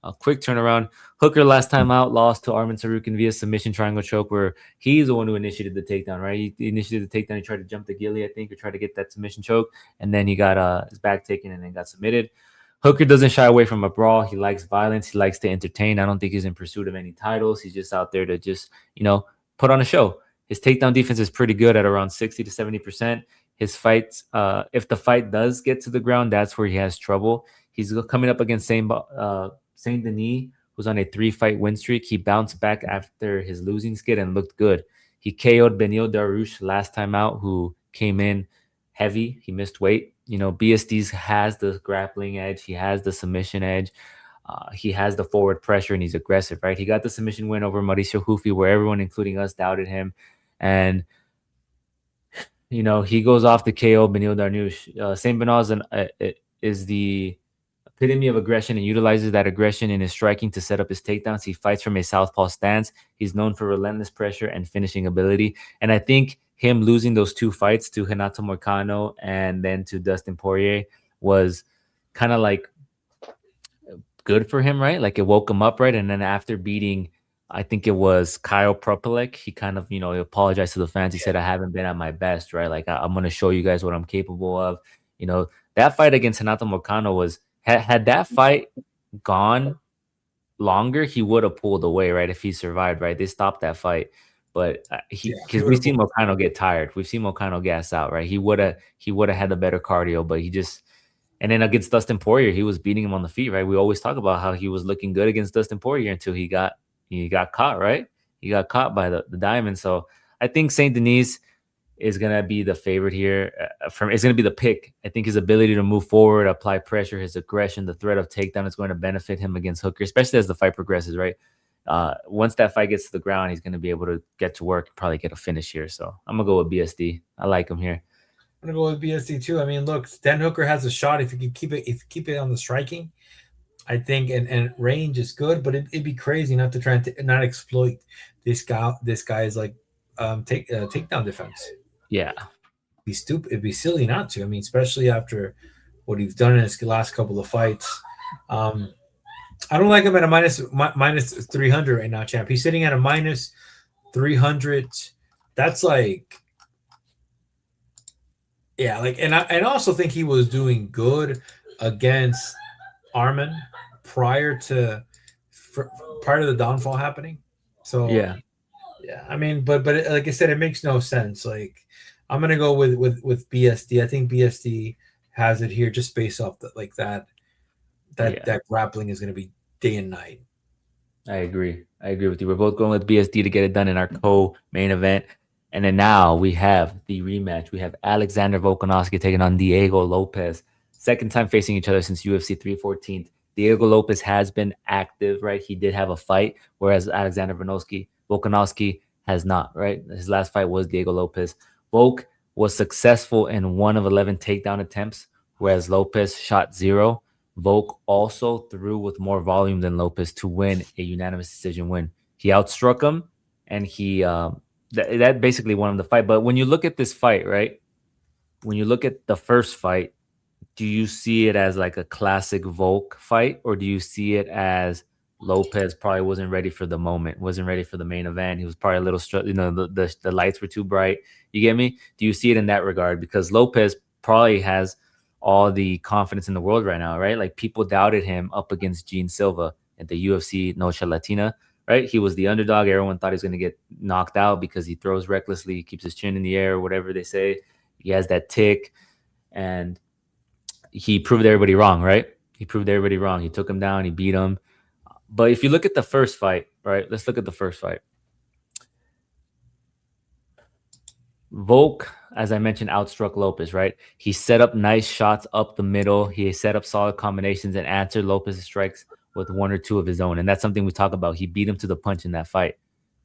A quick turnaround. Hooker last time out lost to Arman Tsarukyan via submission triangle choke, where he's the one who initiated the takedown, right? He initiated the takedown. He tried to jump the ghillie, I think, or try to get that submission choke, and then he got his back taken and then got submitted. Hooker doesn't shy away from a brawl. He likes violence. He likes to entertain. I don't think he's in pursuit of any titles. He's just out there to just, put on a show. His takedown defense is pretty good at around 60 to 70%. His fights, if the fight does get to the ground, that's where he has trouble. He's coming up against Saint Denis, who's on a 3-fight win streak. He bounced back after his losing skid and looked good. He KO'd Benil Darush last time out, who came in heavy. He missed weight. BSD has the grappling edge. He has the submission edge. He has the forward pressure and he's aggressive, right? He got the submission win over Mauricio Hufi, where everyone, including us, doubted him. And he goes off the KO Benil Darnush. Saint Benoit is the epitome of aggression and utilizes that aggression in his striking to set up his takedowns. He fights from a southpaw stance. He's known for relentless pressure and finishing ability. And I think him losing those 2 fights to Renato Moicano and then to Dustin Poirier was kind of like good for him, right? Like it woke him up, right? And then after beating, I think it was Kyle Propelek, he kind of, he apologized to the fans. He said, I haven't been at my best, right? Like I'm going to show you guys what I'm capable of. That fight against Renato Moicano was, had that fight gone longer, he would have pulled away, right? If he survived, right? They stopped that fight. But because we've seen Moicano get tired. We've seen Moicano gas out, right? He would have had the better cardio, but he just, and then against Dustin Poirier, he was beating him on the feet, right? We always talk about how he was looking good against Dustin Poirier until he got caught, right? He got caught by the diamond. So I think Saint Denis is going to be the favorite here. It's going to be the pick. I think his ability to move forward, apply pressure, his aggression, the threat of takedown is going to benefit him against Hooker, especially as the fight progresses, right? Once that fight gets to the ground, he's going to be able to get to work, probably get a finish here. So I'm going to go with BSD. I like him here. I'm gonna go with BSD too. I mean, look, Dan Hooker has a shot if you can keep it on the striking. I think and range is good, but it'd be crazy not to try and not exploit this guy's like takedown defense. Yeah, It'd be stupid. It'd be silly not to. I mean, especially after what he's done in his last couple of fights. I don't like him at a minus 300 right now, champ. He's sitting at a minus 300. That's like. Yeah, like, and I also think he was doing good against Arman prior to the downfall happening. So yeah. I mean, but like I said, it makes no sense. Like I'm gonna go with BSD. I think BSD has it here just based off that grappling is gonna be day and night. I agree with you. We're both going with BSD to get it done in our co-main event. And then now we have the rematch. We have Alexander Volkanovski taking on Diego Lopes. Second time facing each other since UFC 314. Diego Lopes has been active, right? He did have a fight, whereas Alexander Volkanovski has not, right? His last fight was Diego Lopes. Volk was successful in 1 of 11 takedown attempts, whereas Lopes shot 0. Volk also threw with more volume than Lopes to win a unanimous decision win. He outstruck him, and he that basically won him the fight. But when you look at this fight, right? When you look at the first fight, do you see it as like a classic Volk fight, or do you see it as Lopes probably wasn't ready for the moment, wasn't ready for the main event? He was probably a little, the lights were too bright. You get me? Do you see it in that regard? Because Lopes probably has all the confidence in the world right now, right? Like people doubted him up against Gene Silva at the UFC Noche Latina, right? He was the underdog. Everyone thought he was going to get knocked out because he throws recklessly, he keeps his chin in the air, whatever they say. He has that tick, and he proved everybody wrong, right? He proved everybody wrong. He took him down, he beat him. But if you look at the first fight, right? Let's look at the first fight. Volk, as I mentioned, outstruck Lopes, right? He set up nice shots up the middle. He set up solid combinations and answered Lopes' strikes with 1 or 2 of his own. And that's something we talk about. He beat him to the punch in that fight.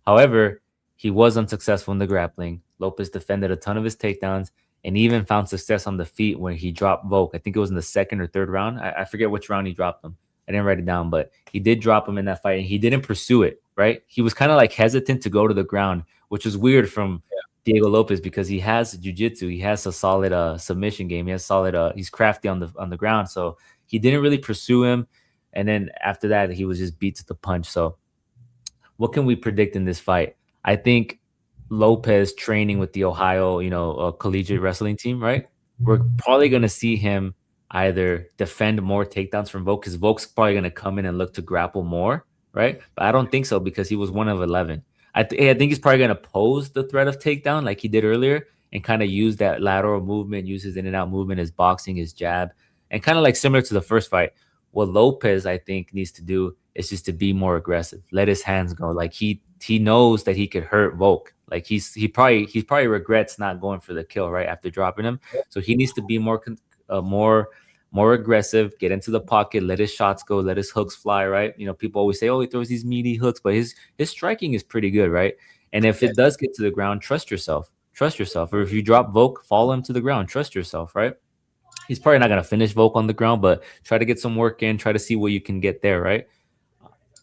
However, he was unsuccessful in the grappling. Lopes defended a ton of his takedowns and even found success on the feet when he dropped Volk. I think it was in the 2nd or 3rd round. I forget which round he dropped him. I didn't write it down, but he did drop him in that fight, and he didn't pursue it, right? He was kind of like hesitant to go to the ground, which is weird from Diego Lopes because he has jiu-jitsu. He has a solid submission game. He has solid. He's crafty on the ground, so he didn't really pursue him. And then after that, he was just beat to the punch. So what can we predict in this fight? I think Lopes training with the Ohio, collegiate wrestling team, right? We're probably going to see him either defend more takedowns from Volk, because Volk's probably going to come in and look to grapple more, right? But I don't think so, because he was 1 of 11. I think he's probably going to pose the threat of takedown like he did earlier and kind of use that lateral movement, use his in and out movement, his boxing, his jab, And kind of like similar to the first fight, what Lopez I think needs to do is just to be more aggressive. Let his hands go. Like he knows that he could hurt Volk. Like he probably regrets not going for the kill right after dropping him. So he needs to be more aggressive, get into the pocket, let his shots go, let his hooks fly, right? People always say, "Oh, he throws these meaty hooks," but his striking is pretty good, right? And if Yeah, it does get to the ground, trust yourself. Trust yourself. Or if you drop Volk, follow him to the ground. Trust yourself, right? He's probably not gonna finish Volk on the ground, but try to get some work in, try to see what you can get there, right?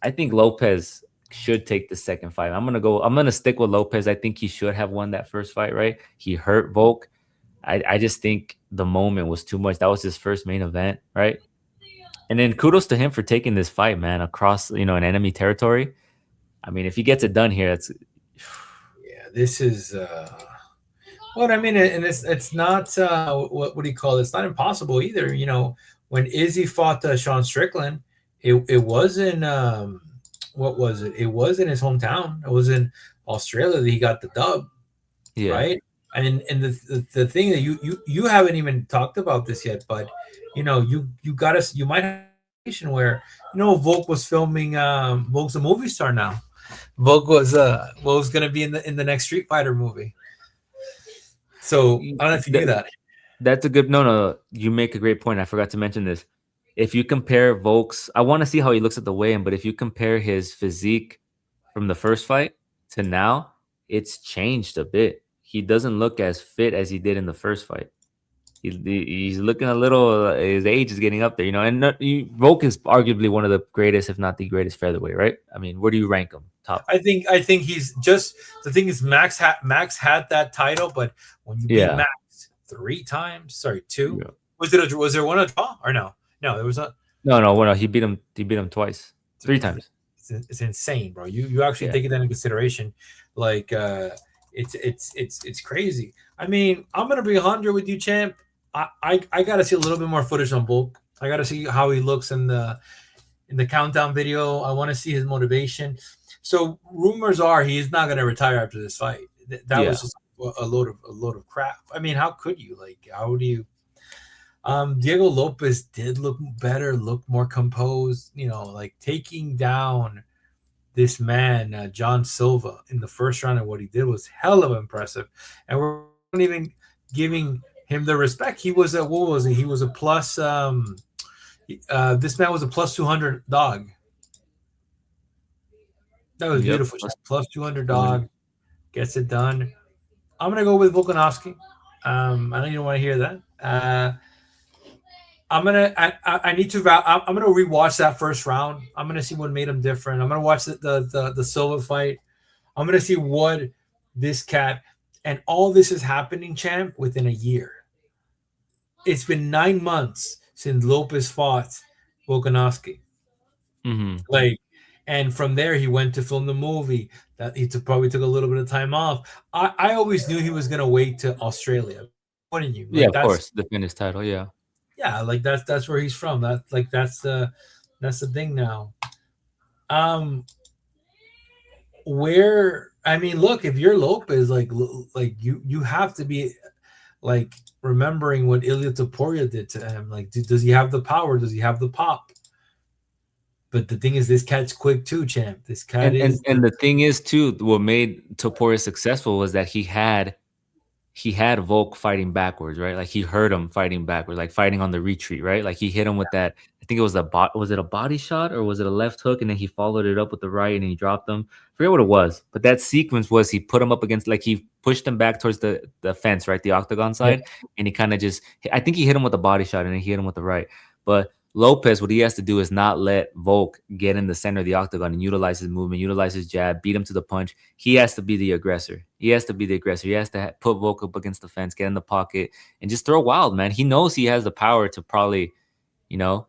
I think Lopez should take the second fight. I'm gonna stick with Lopez. I think he should have won that first fight, right? He hurt Volk. I just think the moment was too much. That was his first main event, right? And then kudos to him for taking this fight, man, across an enemy territory. I mean, if he gets it done here, it's yeah. This is what I mean, and it's not what do you call it? It's not impossible either. When Izzy fought Sean Strickland, it wasn't what was it? It was in his hometown. It was in Australia that he got the dub, yeah. right? And the thing that you haven't even talked about this yet, but you might have a situation where Volk was filming. Volk's a movie star now. Volk's gonna be in the next Street Fighter movie. So I don't know if you knew That, that. that's a good no. You make a great point. I forgot to mention this. If you compare Volk's, I want to see how he looks at the weigh-in, but if you compare his physique from the first fight to now, it's changed a bit. He doesn't look as fit as he did in the first fight. He's looking a little. His age is getting up there, And Volk is arguably one of the greatest, if not the greatest featherweight, right? I mean, where do you rank him? Top? I think he's just the thing is Max had that title, but when you beat Yeah, Max 3 times, sorry, two, yeah. was there one a draw or no? No, there was not. No. Well, no, he beat him. He beat him twice, three It's, times. it's insane, bro. You actually Yeah. take that into consideration, like it's crazy. I mean, I'm gonna be 100 with you, champ. I gotta see a little bit more footage on Volk. I gotta see how he looks in the countdown video. I want to see his motivation. So rumors are he is not going to retire after this fight. That Yeah. was just a load of crap. I mean, how could you? Like, how do you? Diego Lopez did look better, look more composed. Like taking down this man, John Silva, in the first round, and what he did was hell of impressive. And we're not even giving him the respect. He was a what was he? He was a plus. This man was a plus 200 dog. That was Yep. beautiful. Plus 200 200. dog gets it done. I'm gonna go with Volkanovski. I know you don't want to hear that. I need to. I'm gonna rewatch that first round. I'm gonna see what made him different. I'm gonna watch the Silva fight. I'm gonna see what this cat and all this is happening, champ, within a year. It's been 9 months since Lopez fought Volkanovski. Hmm. Like, and from there he went to film the movie. That probably took a little bit of time off. I always knew he was gonna wait to Australia. Wouldn't you? Yeah, Like of that's course. Defend his title. Yeah. yeah, like that's where he's from. That's the thing now. Um, where I mean, look, if you're Lopez, like you have to be like remembering what Elliott Taporia did to him. Like, does he have the power? Does he have the pop? But the thing is, this cat's quick too, champ. This cat And and is and the thing is too, what made Topuria successful was that he had Volk fighting backwards, right? Like he heard him fighting backwards, like fighting on the retreat, right? Like he hit him with that. I think it was was it a body shot or was it a left hook? And then he followed it up with the right and he dropped him. Forget what it was, but that sequence was he put him up against, like he pushed him back towards the fence, right, the octagon yeah, side, and he kind of just. I think he hit him with a body shot and then he hit him with the right, but. Lopez, what he has to do is not let Volk get in the center of the octagon and utilize his movement, utilize his jab, beat him to the punch. He has to be the aggressor. He has to be the aggressor. He has to put Volk up against the fence, get in the pocket, and just throw wild, man. He knows he has the power to probably, you know,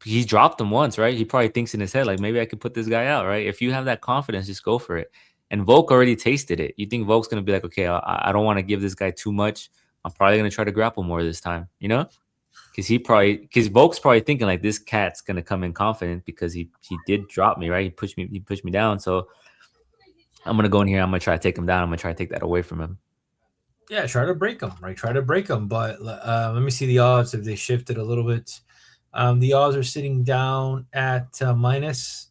he's dropped him once, right? He probably thinks in his head, like, maybe I could put this guy out, right? If you have that confidence, just go for it. And Volk already tasted it. You think Volk's going to be like, okay, I don't want to give this guy too much. I'm probably going to try to grapple more this time, because Volk's probably thinking like this cat's gonna come in confident because he did drop me, right? He pushed me down. So I'm gonna go in here, I'm gonna try to take him down. I'm gonna try to take that away from him. Yeah, try to break them, right? Try to break them. But let me see the odds if they shifted a little bit. The odds are sitting down at minus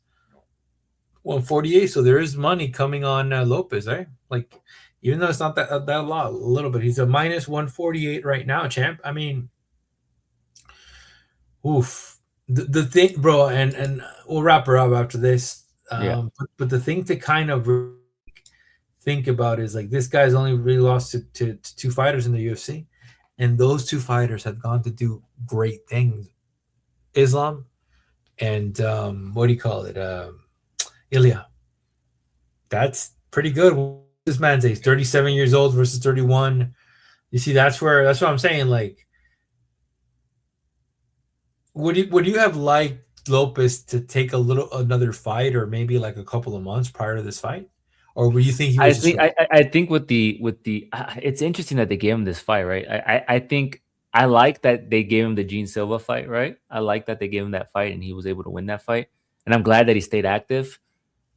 148. So there is money coming on Lopez, right? Like, even though it's not that a lot, a little bit. He's a minus 148 right now, champ. I mean, oof. The thing, bro, and we'll wrap her up after this. Yeah. But the thing to kind of think about is like this guy's only really lost to two fighters in the UFC, and those two fighters have gone to do great things. Islam and what do you call it? Ilya. That's pretty good. This man's age, 37 years old versus 31. You see, that's what I'm saying. Like, would you have liked Lopez to take another fight, or maybe like a couple of months prior to this fight, or would you think he I was just think I think with the it's interesting that they gave him this fight, right? I think I like that they gave him the Gene Silva fight, right? I like that they gave him that fight and he was able to win that fight. And I'm glad that he stayed active.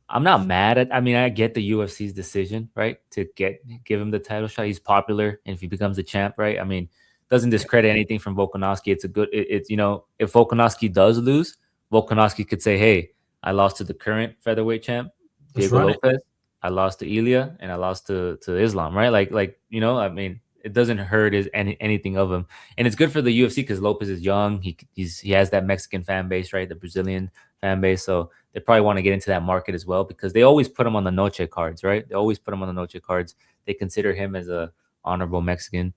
I'm not mad at. I mean, I get the UFC's decision, right, to give him the title shot. He's popular, and if he becomes the champ, right, I mean, doesn't discredit anything from Volkanovski. It's a good. It's if Volkanovski does lose, Volkanovski could say, "Hey, I lost to the current featherweight champ, let's Diego run it. Lopez. I lost to Ilya, and I lost to Islam, right? I mean, it doesn't hurt anything of him, and it's good for the UFC because Lopez is young. He has that Mexican fan base, right, the Brazilian fan base, so they probably want to get into that market as well because they always put him on the Noche cards, right? They always put him on the Noche cards. They consider him as a honorable Mexican.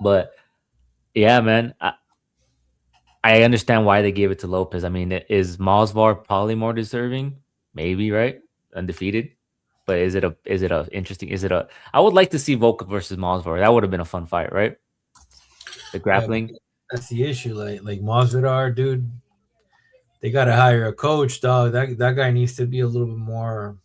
But yeah, man, I understand why they gave it to Lopez. I mean, is Masvidal probably more deserving? Maybe, right? Undefeated. But is it a interesting? Is it a? I would like to see Volk versus Masvidal. That would have been a fun fight, right? The Yeah, but grappling. that's the issue. Like Masvidal, dude, they got to hire a coach, dog. That guy needs to be a little bit more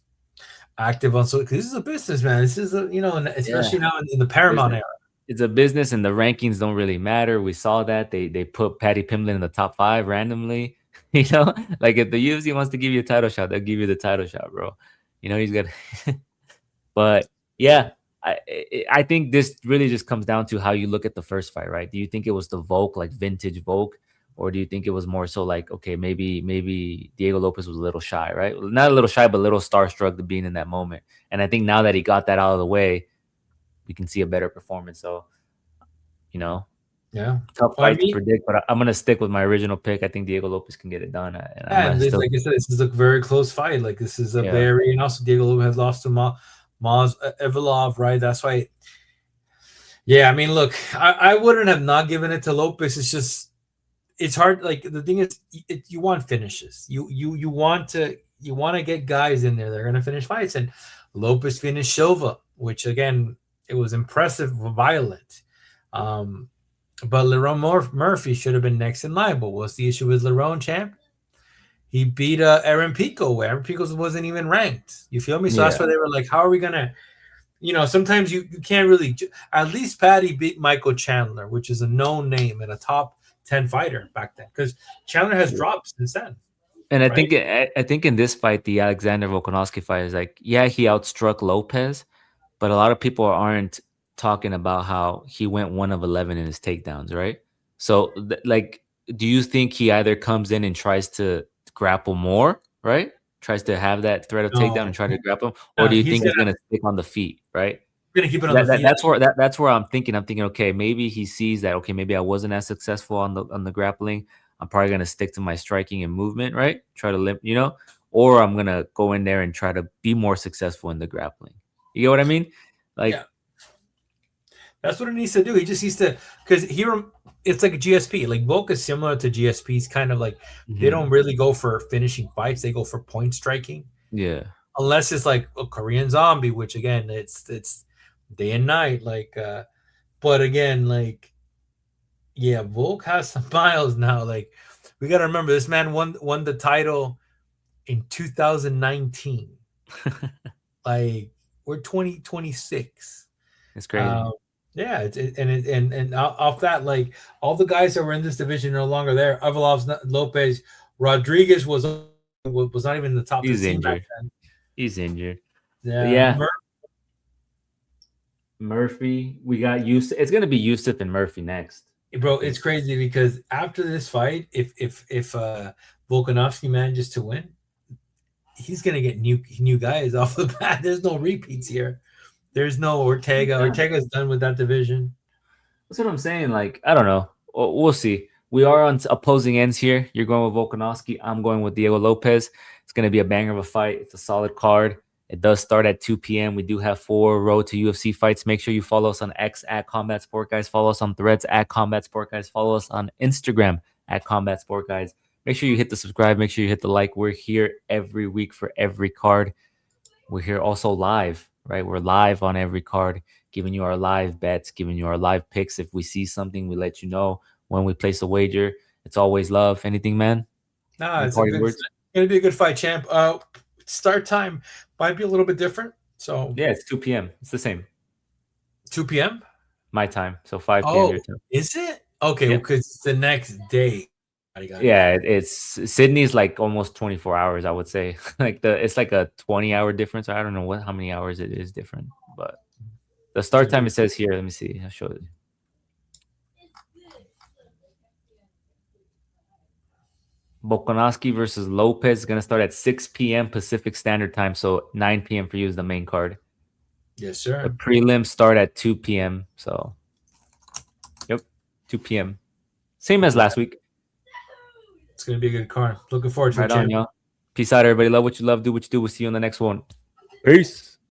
active on, so because this is a business, man. This is Yeah, especially now in the Paramount business. era. It's a business, and the rankings don't really matter. We saw that they put Patty Pimblett in the top 5 randomly. Like if the UFC wants to give you a title shot, they'll give you the title shot, bro. He's got. But yeah, I think this really just comes down to how you look at the first fight, right? Do you think it was the Volk, like vintage Volk, or do you think it was more so like, okay, maybe Diego Lopez was a little shy, right? Not a little shy, but a little starstruck to being in that moment. And I think now that he got that out of the way, we can see a better performance. So, you know, Yeah. tough Well, I fight to mean, predict, but I'm gonna stick with my original pick. I think Diego Lopez can get it done, and I'm yeah, gonna and this, still, like I said, this is a very close fight. Like this is a yeah, very, and also Diego Lopez has lost to Maz Evilov, right? That's why. Yeah, I mean, look, I wouldn't have not given it to Lopez. It's just it's hard. Like the thing is, you want finishes. You want to get guys in there. They're gonna finish fights, and Lopez finished Silva, which again it was impressive, violent. Um, but Lerone Murphy should have been next in line. But what's the issue with Lerone, champ? He beat Aaron Pico. Aaron Pico wasn't even ranked. You feel me? So that's yeah, why they were like, how are we gonna? Sometimes you can't really. At least Patty beat Michael Chandler, which is a known name and a top 10 fighter back then. Because Chandler has yeah. dropped since then, And right? I think in this fight, the Alexander Volkanovski fight is like, yeah, he outstruck Lopez, but a lot of people aren't talking about how he went 1 of 11 in his takedowns, right? So, like, do you think he either comes in and tries to grapple more, right? Tries to have that threat of takedown No, and try to grapple him, or do you he's think he's gonna gonna stick on the feet, right? keep it on the That, that feet. that's where that's where I'm thinking. I'm thinking, okay, maybe he sees that. Okay, maybe I wasn't as successful on the grappling. I'm probably gonna stick to my striking and movement, right? Try to limp, or I'm gonna go in there and try to be more successful in the grappling. You get what I mean? Yeah, Like, that's what it needs to do. He just needs to, because here it's like a GSP. Like Volk is similar to GSP's, kind of like they mhm, don't really go for finishing fights; they go for point striking. yeah, Unless it's like a Korean Zombie, which again, it's day and night. Like, but again, like yeah, Volk has some miles now. Like we got to remember, this man won the title in 2019. Like we're 2026. it's crazy. Um, yeah, and off that, like all the guys that were in this division are no longer there. Avalov's not, Lopez, Rodriguez was not even in the top He's 15 back injured. then. He's injured. But Yeah, yeah, Murphy. We got Yusuf. It's gonna be Yusuf and Murphy next. Bro, it's crazy because after this fight, if Volkanovski manages to win, he's gonna get new guys off the bat. There's no repeats here. There's no Ortega. Yeah. Ortega's done with that division. That's what I'm saying. Like, I don't know. We'll see. We are on opposing ends here. You're going with Volkanovski. I'm going with Diego Lopez. It's going to be a banger of a fight. It's a solid card. It does start at 2 p.m. We do have 4 Road to UFC fights. Make sure you follow us on X at Combat Sport Guys. Follow us on Threads at Combat Sport Guys. Follow us on Instagram at Combat Sport Guys. Make sure you hit the subscribe. Make sure you hit the like. We're here every week for every card. We're here also live, right? We're live on every card, giving you our live bets, giving you our live picks. If we see something, we let you know when we place a wager. It's always love. Anything, man? Nah, it's gonna be a good fight, champ. Start time might be a little bit different. So yeah, it's 2 p.m. It's the same. 2 p.m. My time, so 5 p.m. your time. Is it? Okay, Yeah. because it's the next day. Yeah, it's Sydney's like almost 24 hours, I would say. It's like a 20-hour difference. I don't know how many hours it is different, but the start time it says here. Let me see. I'll show you. Volkanovski versus Lopez is gonna start at 6 p.m. Pacific Standard Time, so 9 p.m. for you is the main card. Yes, sir. The prelims start at 2 p.m. So, yep, 2 p.m. Same as last week. It's gonna be a good card. Looking forward to it. Right on, y'all. Peace out, everybody. Love what you love. Do what you do. We'll see you on the next one. Peace.